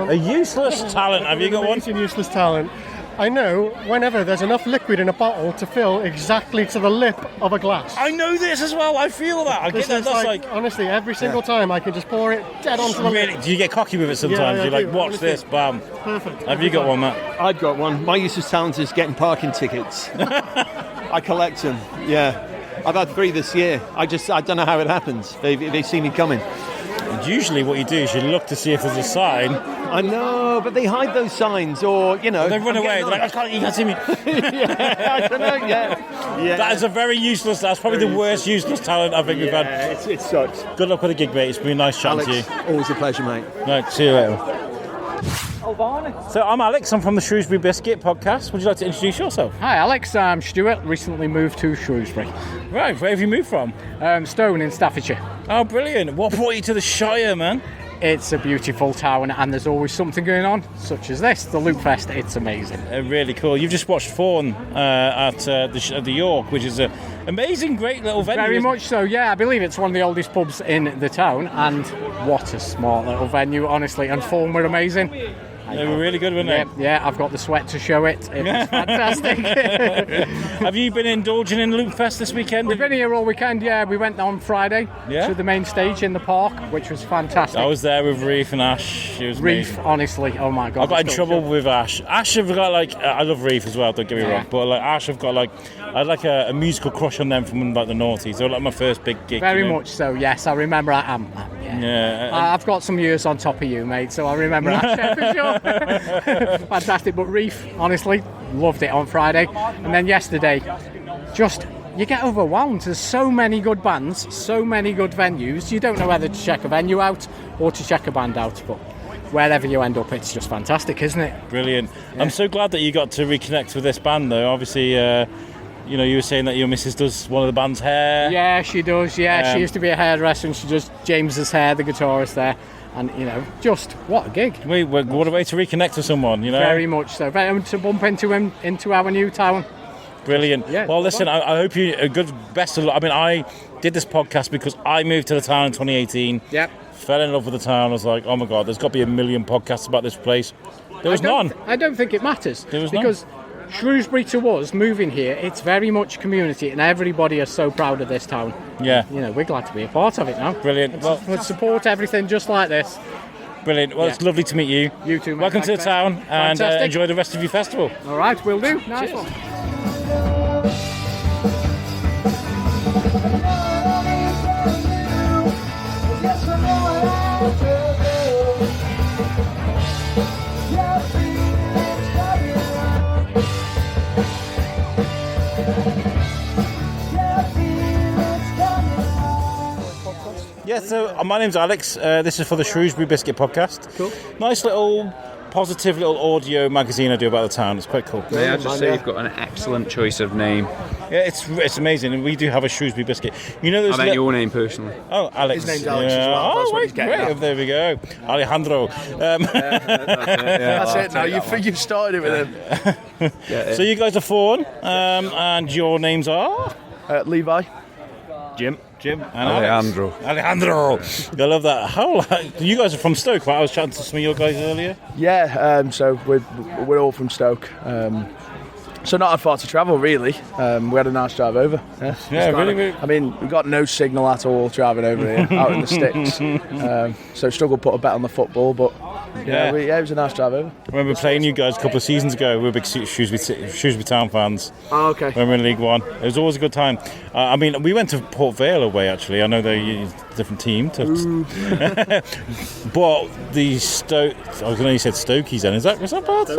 A useless talent. Have you got one? Useless talent. I know whenever there's enough liquid in a bottle to fill exactly to the lip of a glass. I know this as well. I feel that. I get that. That's like honestly, every single time I can just pour it dead onto the lip. Do you get cocky with it sometimes? You're like, watch this, bam. Perfect. Have you got one, Matt? I've got one. My useless talent is getting parking tickets. I collect them. Yeah. I've had 3 this year. I don't know how it happens. They see me coming. And usually what you do is you look to see if there's a sign. I know, but they hide those signs, or you know, they run away. They're like, you can't see me. I don't know. Yeah. That is a very useless. That's probably the worst useless talent I think we've had. It sucks. Good luck with the gig, mate. It's been a nice chatting to you. Always a pleasure, mate. Right, see you later. So I'm Alex. I'm from the Shrewsbury Biscuit podcast. Would you like to introduce yourself? Hi, Alex. I'm Stuart. Recently moved to Shrewsbury. Right. Where have you moved from? Stone in Staffordshire. Oh, brilliant. What brought you to the Shire, man? It's a beautiful town, and there's always something going on, such as this, the Loopfest. It's amazing. Really cool. You've just watched Foarn at the York, which is an amazing, great little venue. Very much so, yeah. I believe it's one of the oldest pubs in the town, and what a smart little venue, honestly. And Foarn were amazing. They were really good, weren't they? Yeah, I've got the sweat to show it. It was fantastic. Have you been indulging in Loopfest this weekend? We've been here all weekend, yeah. We went on Friday to the main stage in the park, which was fantastic. I was there with Reef and Ash. It was Reef, amazing. honestly, oh my God. I got in trouble with Ash. Ash have got I love Reef as well, don't get me wrong, but Ash have got I had a musical crush on them from the noughties. They were my first big gig. Very much so, yes. I remember I've got some years on top of you, mate, so I remember Ash for sure. Fantastic, but Reef, honestly, loved it on Friday. And then yesterday, you get overwhelmed. There's so many good bands, so many good venues. You don't know whether to check a venue out or to check a band out, but wherever you end up, it's just fantastic, isn't it? Brilliant. Yeah. I'm so glad that you got to reconnect with this band, though. Obviously, you were saying that your missus does one of the band's hair. Yeah, she does, yeah. She used to be a hairdresser and she does James's hair, the guitarist there. And, just what a gig. What a way to reconnect with someone, Very much so. To bump into our new town. Brilliant. Yeah, well, listen, I hope you a good best of luck. I mean, I did this podcast because I moved to the town in 2018. Yep. Fell in love with the town. I was like, oh my God, there's got to be a million podcasts about this place. There was none. I don't think it matters. There was because Shrewsbury to us, moving here, it's very much community and everybody is so proud of this town. Yeah. We're glad to be a part of it now. Brilliant. We'll support everything just like this. Brilliant. Well, it's lovely to meet you. You too, mate. Welcome to the town and enjoy the rest of your festival. All right, will do. Nice one. Yeah, so my name's Alex. This is for the Shrewsbury Biscuit podcast. Cool. Nice little positive little audio magazine I do about the town. It's quite cool. May I just say you've got an excellent choice of name. Yeah, it's amazing, and we do have a Shrewsbury Biscuit. I meant your name personally. Oh, Alex. His name's Alex as well. That's what he's getting at. There we go. Alejandro. That's it. Now you've started it with him. So you guys are Foarn, and your names are Levi, Jim, and Alejandro. Alejandro. I love that. You guys are from Stoke, right? I was chatting to some of your guys earlier. Yeah. So we're all from Stoke. So not that far to travel, really. We had a nice drive over. Yeah, really. I mean, we got no signal at all driving over here, out in the sticks. So struggled to put a bet on the football, but it was a nice drive over. I remember playing you guys a couple of seasons ago. We were big Shrewsbury Town fans. Oh, okay. When we were in League One. It was always a good time. I mean, we went to Port Vale away, actually. I know they're a different team. But the Stoke... I was going to say Stokies then. Is that bad?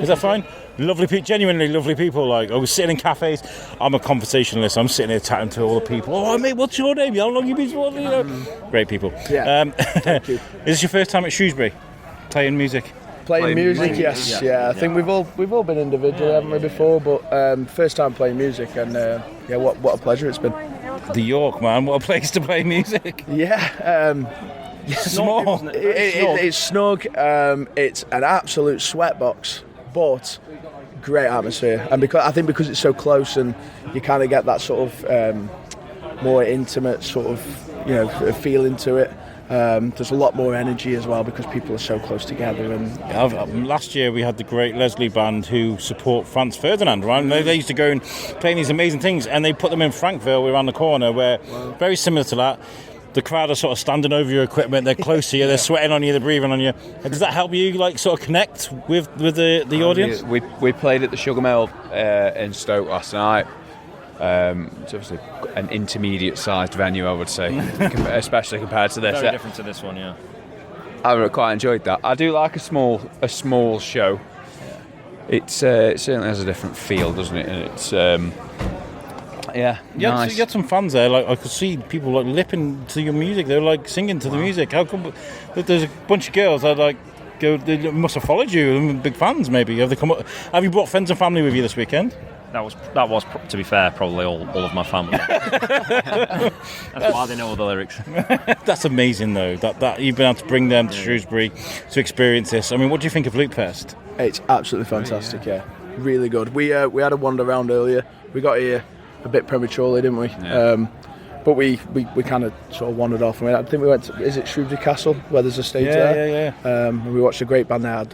Is that fine? Lovely people, genuinely lovely people. I was sitting in cafes. I'm a conversationalist. I'm sitting here chatting to all the people. Oh, mate, what's your name? How long you been? Great people. Yeah. Thank you. Is this your first time at Shrewsbury? Playing music? Playing music, yes. Yeah. I think we've all been individually, haven't we, before? But first time playing music, and what a pleasure it's been. The York, man. What a place to play music. Yeah. Small. It's snug. It's an absolute sweatbox, but great atmosphere. And because it's so close, and you kind of get that sort of more intimate sort of feeling to it. There's a lot more energy as well because people are so close together. And last year we had the great Leslie band who support Franz Ferdinand, right? They used to go and play these amazing things, and they put them in Frankville around the corner, where very similar to that. The crowd are sort of standing over your equipment. They're close to you. They're sweating on you. They're breathing on you. Does that help you sort of connect with the audience? We played at the Sugar Mill in Stoke last night. It's obviously an intermediate-sized venue, I would say, especially compared to this. Very different to this one, yeah. I quite enjoyed that. I do like a small show. It certainly has a different feel, doesn't it? And it's nice. You had some fans there. I could see people lipping to your music. They were singing to the music. How come? There's a bunch of girls that they must have followed you. Big fans, maybe. Have they come up? Have you brought friends and family with you this weekend? That was, to be fair, probably all of my family. That's why they know all the lyrics. That's amazing, though, that you've been able to bring them to Shrewsbury to experience this. I mean, what do you think of Loopfest? It's absolutely fantastic, yeah. Really good. We had a wander around earlier. We got here a bit prematurely, didn't we? Yeah. but we kind of sort of wandered off. I think we went to, is it Shrewsbury Castle, where there's a stage there? Yeah. And we watched a great band there.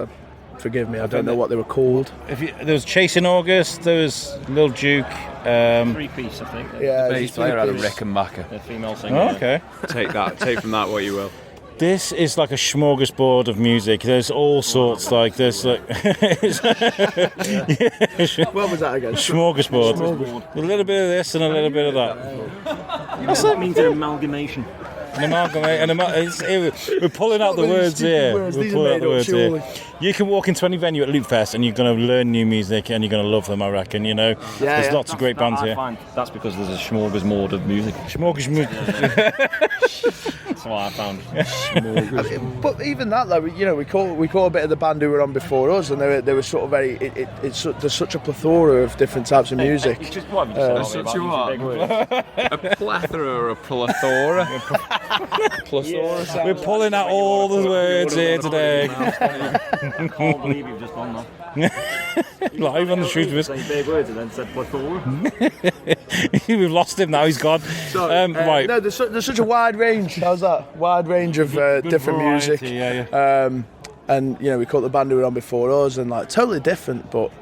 Forgive me, I don't know what they were called. There was Chasing August, there was Lil Juke. 3-piece, I think. Yeah, the bass player had a Rickenbacker. A female singer. Oh, okay. Take from that what you will. This is like a smorgasbord of music. There's all sorts. Like there's like What was that again? Smorgasbord. A little bit of this and a little bit of that. What's that? It means an amalgamation. We're pulling out the words here. We're pulling out the words here. You can walk into any venue at Loopfest and you're going to learn new music and you're going to love them, I reckon, you know. There's lots of great bands here. That's because there's a smorgasbord of music. Smorgasbord. That's what I found. But even that, though, you know, we caught a bit of the band who were on before us, and they were sort of very. There's such a plethora of different types of music. Such a what? A plethora or a plethora? We're pulling out all the words here today. I can't believe you've just done that. Live on the Shrewsbury. Saying big words and then said plethora. We've lost him now. He's gone. Right. No, there's such a wide range. How's that? Wide range of different music. Yeah. And you know, we caught the band who were on before us, and like totally different, but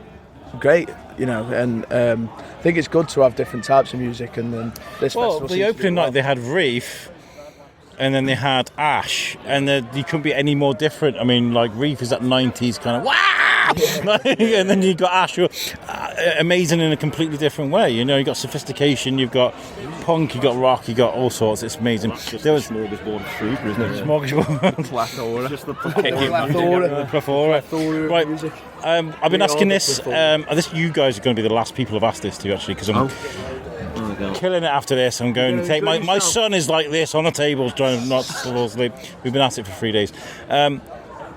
great. You know, and I think it's good to have different types of music. And then this festival. The opening night they had Reef. And then they had Ash, and you couldn't be any more different. I mean, like Reef is that 90s kind of wow, and then you got Ash, amazing in a completely different way. You know, you got sophistication, you've got punk, you got rock, you got all sorts. It's amazing. There was smorgasbord of Shrewsbury, isn't it? Smorgasbord. Plethora. Just the plethora. Right. I've been asking this. You guys are going to be the last people I've asked this to, actually, because I'm. Killing it after this. I'm going to take my son is like this on the table trying to not fall asleep. We've been at it for 3 days.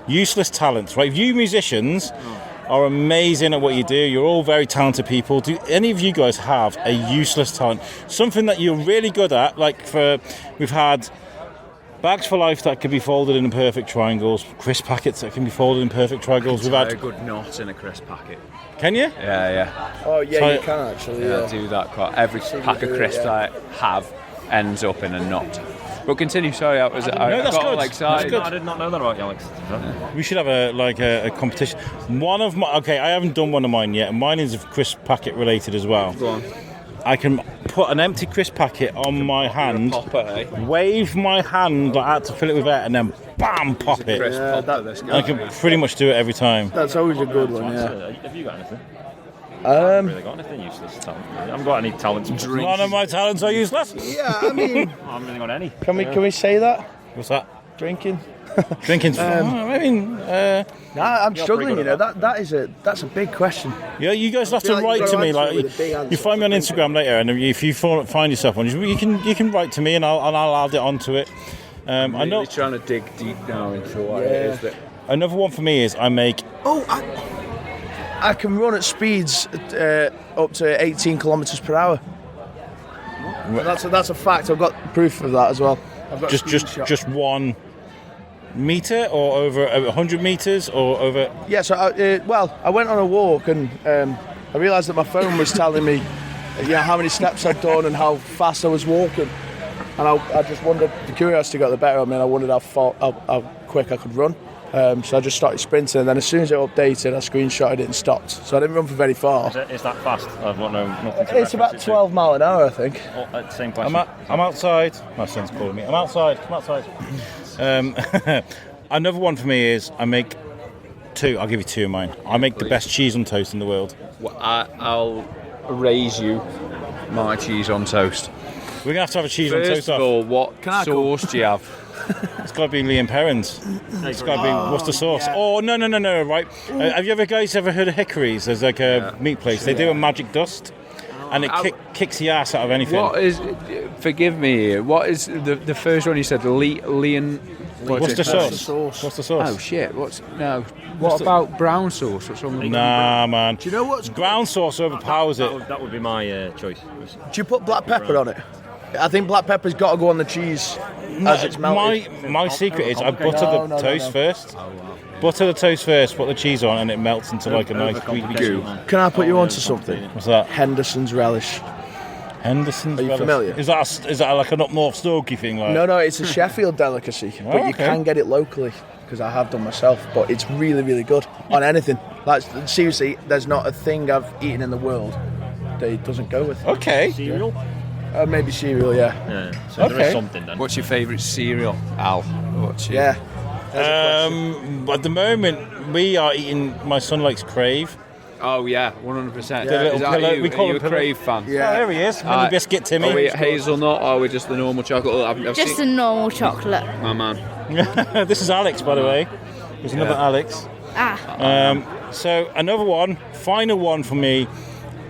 Useless talents, right? You musicians are amazing at what you do. You're all very talented people. Do any of you guys have a useless talent? Something that you're really good at? We've had bags for life that can be folded in perfect triangles, crisp packets that can be folded in perfect triangles. We've had a good knot in a crisp packet. Can you? Yeah. Oh yeah, you can actually. Yeah, do that quite. Every pack of crisps I have ends up in a knot. But continue. Sorry, I got all excited. I did not know that about you, Alex. We should have a competition. I haven't done one of mine yet. Mine is crisp packet related as well. Go on. I can put an empty crisp packet on my hand, wave my hand like that to fill it with air, and then bam, pop it. I can pretty much do it every time. That's always a good one, yeah. Have you got anything? I haven't really got anything useless talent. I haven't got any talents. None of my talents are useless. Yeah, I mean, I haven't really got any. Can we say that? What's that? Drinking. Drinking's I'm struggling. You know that's a big question. Yeah, you guys have to write to me. Like you find me on Instagram later, and if you find yourself one, you can write to me, and I'll add it onto it. I'm really trying to dig deep now into what it is that. Another one for me is I make. I can run at speeds up to 18 kilometres per hour. That's a fact. I've got proof of that as well. I've got just 1 metre or over 100 metres or over. Yeah. So I went on a walk and I realised that my phone was telling me how many steps I'd done and how fast I was walking, and I just wondered. The curiosity got the better of me, and I wondered how quick I could run. So I just started sprinting, and then as soon as it updated, I screenshotted it and stopped. So I didn't run for very far. Is that fast? I've got nothing to It's about 12 mile an hour, I think. Same question. I'm outside. My son's calling me. I'm outside. Come outside. Another one for me is I make 2. I'll give you 2 of mine. I make the best cheese on toast in the world. Well, I'll raise you my cheese on toast. We're going to have a cheese on toast. First of all, what sauce do you have? It's got to be Liam Perrins. It's got to be Worcester sauce. Yeah. Oh, no, right. Have you guys ever heard of Hickory's? There's like a meat place. They do a magic dust, and it kicks the ass out of anything. Forgive me here, what is the first one you said? Liam... Worcester sauce. Worcester sauce. Oh, shit. What about brown sauce? What's wrong with Nah, man. Do you know what's... Brown sauce overpowers it. That would be my choice. Do you put black pepper on it? I think black pepper's got to go on the cheese as it's melted. My secret is I butter the toast first. Butter the toast first, put the cheese on, and it melts into like a nice creamy goo. Can I put you onto something? What's that? Henderson's relish. Henderson's Are you Relish. familiar? Is that like an up north Stokey thing? Like? No, it's a Sheffield delicacy, but you can get it locally because I have done myself. But it's really, really good on anything. Like seriously, there's not a thing I've eaten in the world that it doesn't go with. Okay. Cereal? Maybe cereal, yeah. So there is something then. What's your favourite cereal, Al? Yeah. At the moment, we are eating. My son likes Crave. Oh yeah, 100%. We call you him a Crave fan? Yeah. Oh, there he is. Mini biscuit, Timmy. Are we hazelnut or are we just the normal chocolate? I've Just seen... a normal chocolate. My man. This is Alex, by the way. There's another Alex. So another one, final one for me.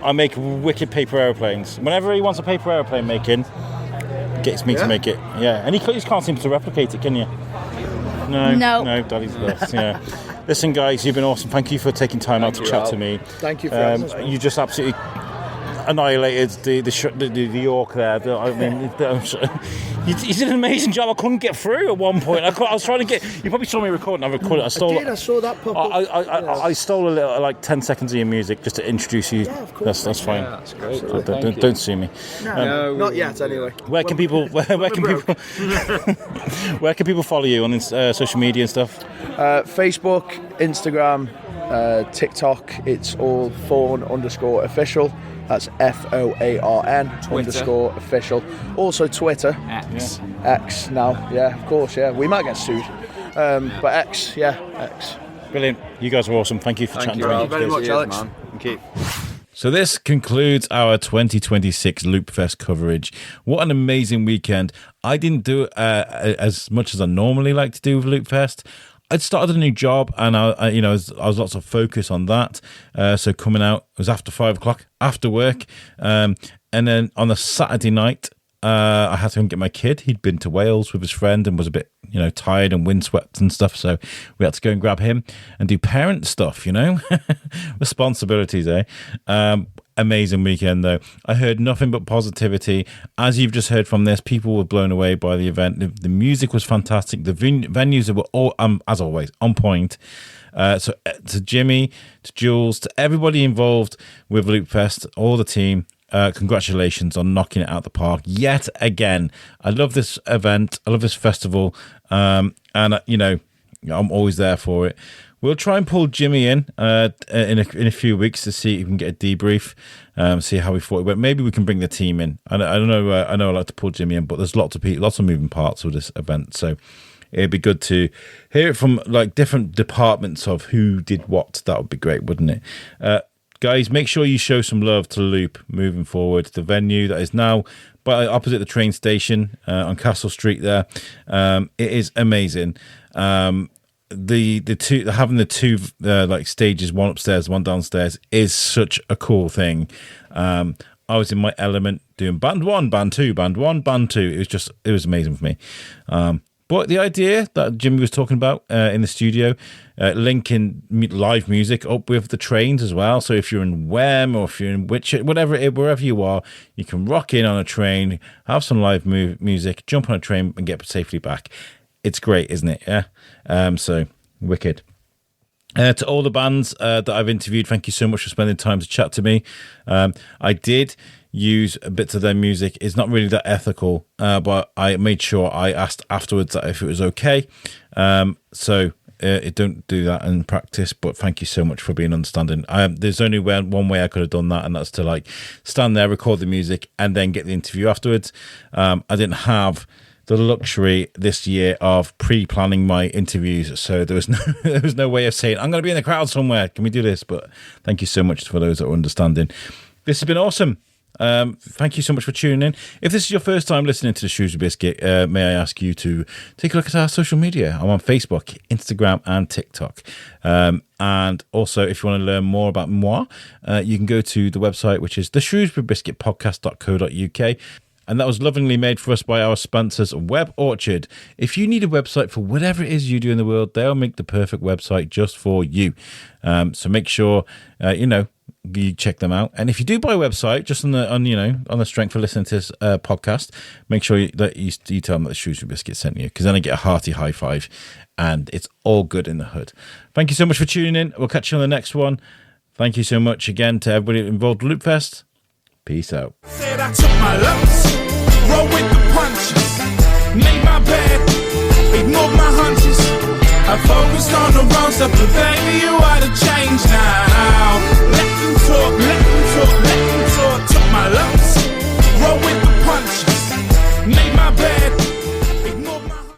I make wicked paper airplanes. Whenever he wants a paper airplane making, gets me to make it. Yeah, and you can't seem to replicate it, can you? No, Daddy's best. Yeah. Listen, guys, you've been awesome. Thank you for taking time out to chat to me. Thank you for having us. You just absolutely annihilated the York there. You did an amazing job. I couldn't get through at one point. I was trying to get. You probably saw me recording. I recorded. I saw that pop up. I stole a little, like 10 seconds of your music just to introduce you. Yeah, of course. That's fine. Yeah, that's great. So don't sue me. No, not yet. Anyway. Where can people? Where can people follow you on social media and stuff? Facebook, Instagram, TikTok. It's all Foarn_official. That's FOARN_official. Also Twitter. X now. Yeah, of course. Yeah, we might get sued. But X. Brilliant. You guys are awesome. Thank you for chatting to me. Thank you very much, Alex. Man. Thank you. So this concludes our 2026 Loopfest coverage. What an amazing weekend. I didn't do as much as I normally like to do with Loopfest. I'd started a new job and I was lots of focus on that. So coming out, it was after 5 o'clock, after work. And then on a Saturday night, I had to go and get my kid. He'd been to Wales with his friend and was a bit, tired and windswept and stuff. So we had to go and grab him and do parent stuff, responsibilities, eh? Amazing weekend though. I heard nothing but positivity. As you've just heard from this, people were blown away by the event. The music was fantastic. The venues were all, as always, on point. So to Jimmy, to Jules, to everybody involved with Loopfest, all the team, congratulations on knocking it out the park yet again. I love this event. I love this festival. I'm always there for it. We'll try and pull Jimmy in a few weeks to see if we can get a debrief, see how we thought it went. Maybe we can bring the team in. I don't know. I know I like to pull Jimmy in, but there's lots of moving parts with this event. So it'd be good to hear it from like different departments of who did what. That would be great, wouldn't it? Guys, make sure you show some love to Loop moving forward. The venue that is now opposite the train station on Castle Street there. It is amazing. Having the two like stages, one upstairs, one downstairs, is such a cool thing. I was in my element doing band 1, band 2, band 1, band 2. It was amazing for me. But the idea that Jimmy was talking about in the studio, linking live music up with the trains as well. So if you're in Wem or if you're in wherever you are, you can rock in on a train, have some live music, jump on a train and get safely back. It's great, isn't it? Yeah. So wicked. To all the bands that I've interviewed, thank you so much for spending time to chat to me. I did use bits of their music. It's not really that ethical, but I made sure I asked afterwards that if it was okay. So don't do that in practice, but thank you so much for being understanding. There's only one way I could have done that, and that's to like stand there, record the music, and then get the interview afterwards. I didn't have the luxury this year of pre-planning my interviews, so there was no way of saying I'm going to be in the crowd somewhere. Can we do this? But thank you so much for those that are understanding. This has been awesome. Thank you so much for tuning in. If this is your first time listening to the Shrewsbury Biscuit, may I ask you to take a look at our social media. I'm on Facebook, Instagram and TikTok. And also, if you want to learn more about moi, you can go to the website, which is the shrewsburybiscuitpodcast.co.uk. And that was lovingly made for us by our sponsors, Web Orchard. If you need a website for whatever it is you do in the world, they'll make the perfect website just for you. So make sure, you check them out. And if you do buy a website, just on the strength of listening to this podcast, make sure that you tell them that the Shrewsbury Biscuit sent you, because then I get a hearty high five and it's all good in the hood. Thank you so much for tuning in. We'll catch you on the next one. Thank you so much again to everybody involved in Loopfest. Peace out. I took my lumps, roll with the punches, made my bed, ignored my hunches. I focused on the wrong stuff, but baby, you